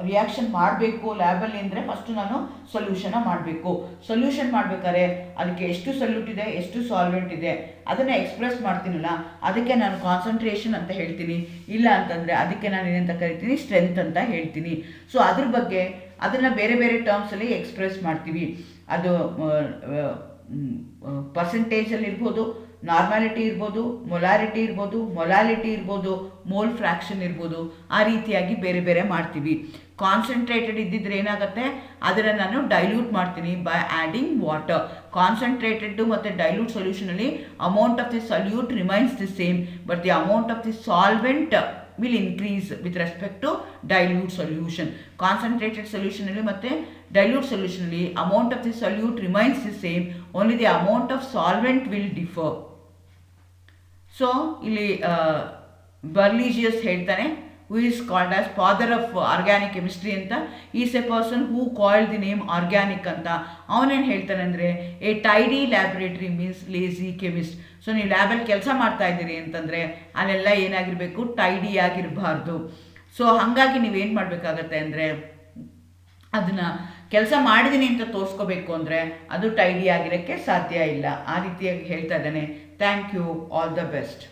ರಿಯಾಕ್ಷನ್ ಮಾಡಬೇಕು ಲ್ಯಾಬಲ್ಲಿ ಅಂದರೆ ಫಸ್ಟು ನಾನು ಸೊಲ್ಯೂಷನ್ನ ಮಾಡಬೇಕು. ಸೊಲ್ಯೂಷನ್ ಮಾಡಬೇಕಾದ್ರೆ ಅದಕ್ಕೆ ಎಷ್ಟು ಸಲ್ಯೂಟ್ ಇದೆ, ಎಷ್ಟು ಸಾಲ್ವೆಂಟ್ ಇದೆ ಅದನ್ನು ಎಕ್ಸ್ಪ್ರೆಸ್ ಮಾಡ್ತೀನಲ್ಲ ಅದಕ್ಕೆ ನಾನು ಕಾನ್ಸಂಟ್ರೇಷನ್ ಅಂತ ಹೇಳ್ತೀನಿ. ಇಲ್ಲ ಅಂತಂದರೆ ಅದಕ್ಕೆ ನಾನು ಏನಂತ ಕರಿತೀನಿ, ಸ್ಟ್ರೆಂತ್ ಅಂತ ಹೇಳ್ತೀನಿ. ಸೊ ಅದ್ರ ಬಗ್ಗೆ ಅದನ್ನು ಬೇರೆ ಬೇರೆ ಟರ್ಮ್ಸಲ್ಲಿ ಎಕ್ಸ್ಪ್ರೆಸ್ ಮಾಡ್ತೀವಿ. ಅದು ಪರ್ಸೆಂಟೇಜಲ್ಲಿ ಇರ್ಬೋದು, ನಾರ್ಮ್ಯಾಲಿಟಿ ಇರ್ಬೋದು, ಮೊಲಾರಿಟಿ ಇರ್ಬೋದು, ಮೊಲಾಲಿಟಿ ಇರ್ಬೋದು, ಮೋಲ್ ಫ್ರ್ಯಾಕ್ಷನ್ ಇರ್ಬೋದು, ಆ ರೀತಿಯಾಗಿ ಬೇರೆ ಬೇರೆ ಮಾಡ್ತೀವಿ. ಕಾನ್ಸಂಟ್ರೇಟೆಡ್ ಇದ್ದಿದ್ರೆ ಏನಾಗುತ್ತೆ, ಅದನ್ನು ನಾನು ಡೈಲ್ಯೂಟ್ ಮಾಡ್ತೀನಿ ಬೈ ಆ್ಯಡಿಂಗ್ ವಾಟರ್. ಕಾನ್ಸಂಟ್ರೇಟೆಡ್ ಮತ್ತು ಡೈಲ್ಯೂಟ್ ಸೊಲ್ಯೂಷನಲ್ಲಿ amount of the solute remains the same, but the amount of the solvent will increase with respect to dilute solution. Concentrated solution alli matte dilute solution alli amount of the solute remains the same, only the amount of solvent will differ. So illi Berlioz ಹೇಳ್ತಾನೆ, who is called as father of organic chemistry ಅಂತ, is A person who called the name organic ಅಂತ. ಅವನೇನು ಹೇಳ್ತಾನೆ ಅಂದರೆ, A tidy laboratory means lazy chemist. So ನೀವು ಲ್ಯಾಬಲ್ಲಿ ಕೆಲಸ ಮಾಡ್ತಾ ಇದ್ದೀರಿ ಅಂತಂದರೆ ಅಲ್ಲೆಲ್ಲ ಏನಾಗಿರಬೇಕು, ಟೈಡಿ ಆಗಿರಬಾರ್ದು. ಸೊ ಹಾಗಾಗಿ ನೀವೇನು ಮಾಡಬೇಕಾಗತ್ತೆ ಅಂದರೆ, ಅದನ್ನು ಕೆಲಸ ಮಾಡಿದ್ದೀನಿ ಅಂತ ತೋರಿಸ್ಕೋಬೇಕು ಅಂದರೆ ಅದು ಟೈಡಿ ಆಗಿರೋಕ್ಕೆ ಸಾಧ್ಯ ಇಲ್ಲ. ಆ ರೀತಿಯಾಗಿ ಹೇಳ್ತಾ ಇದ್ದಾನೆ. Thank you, all the best.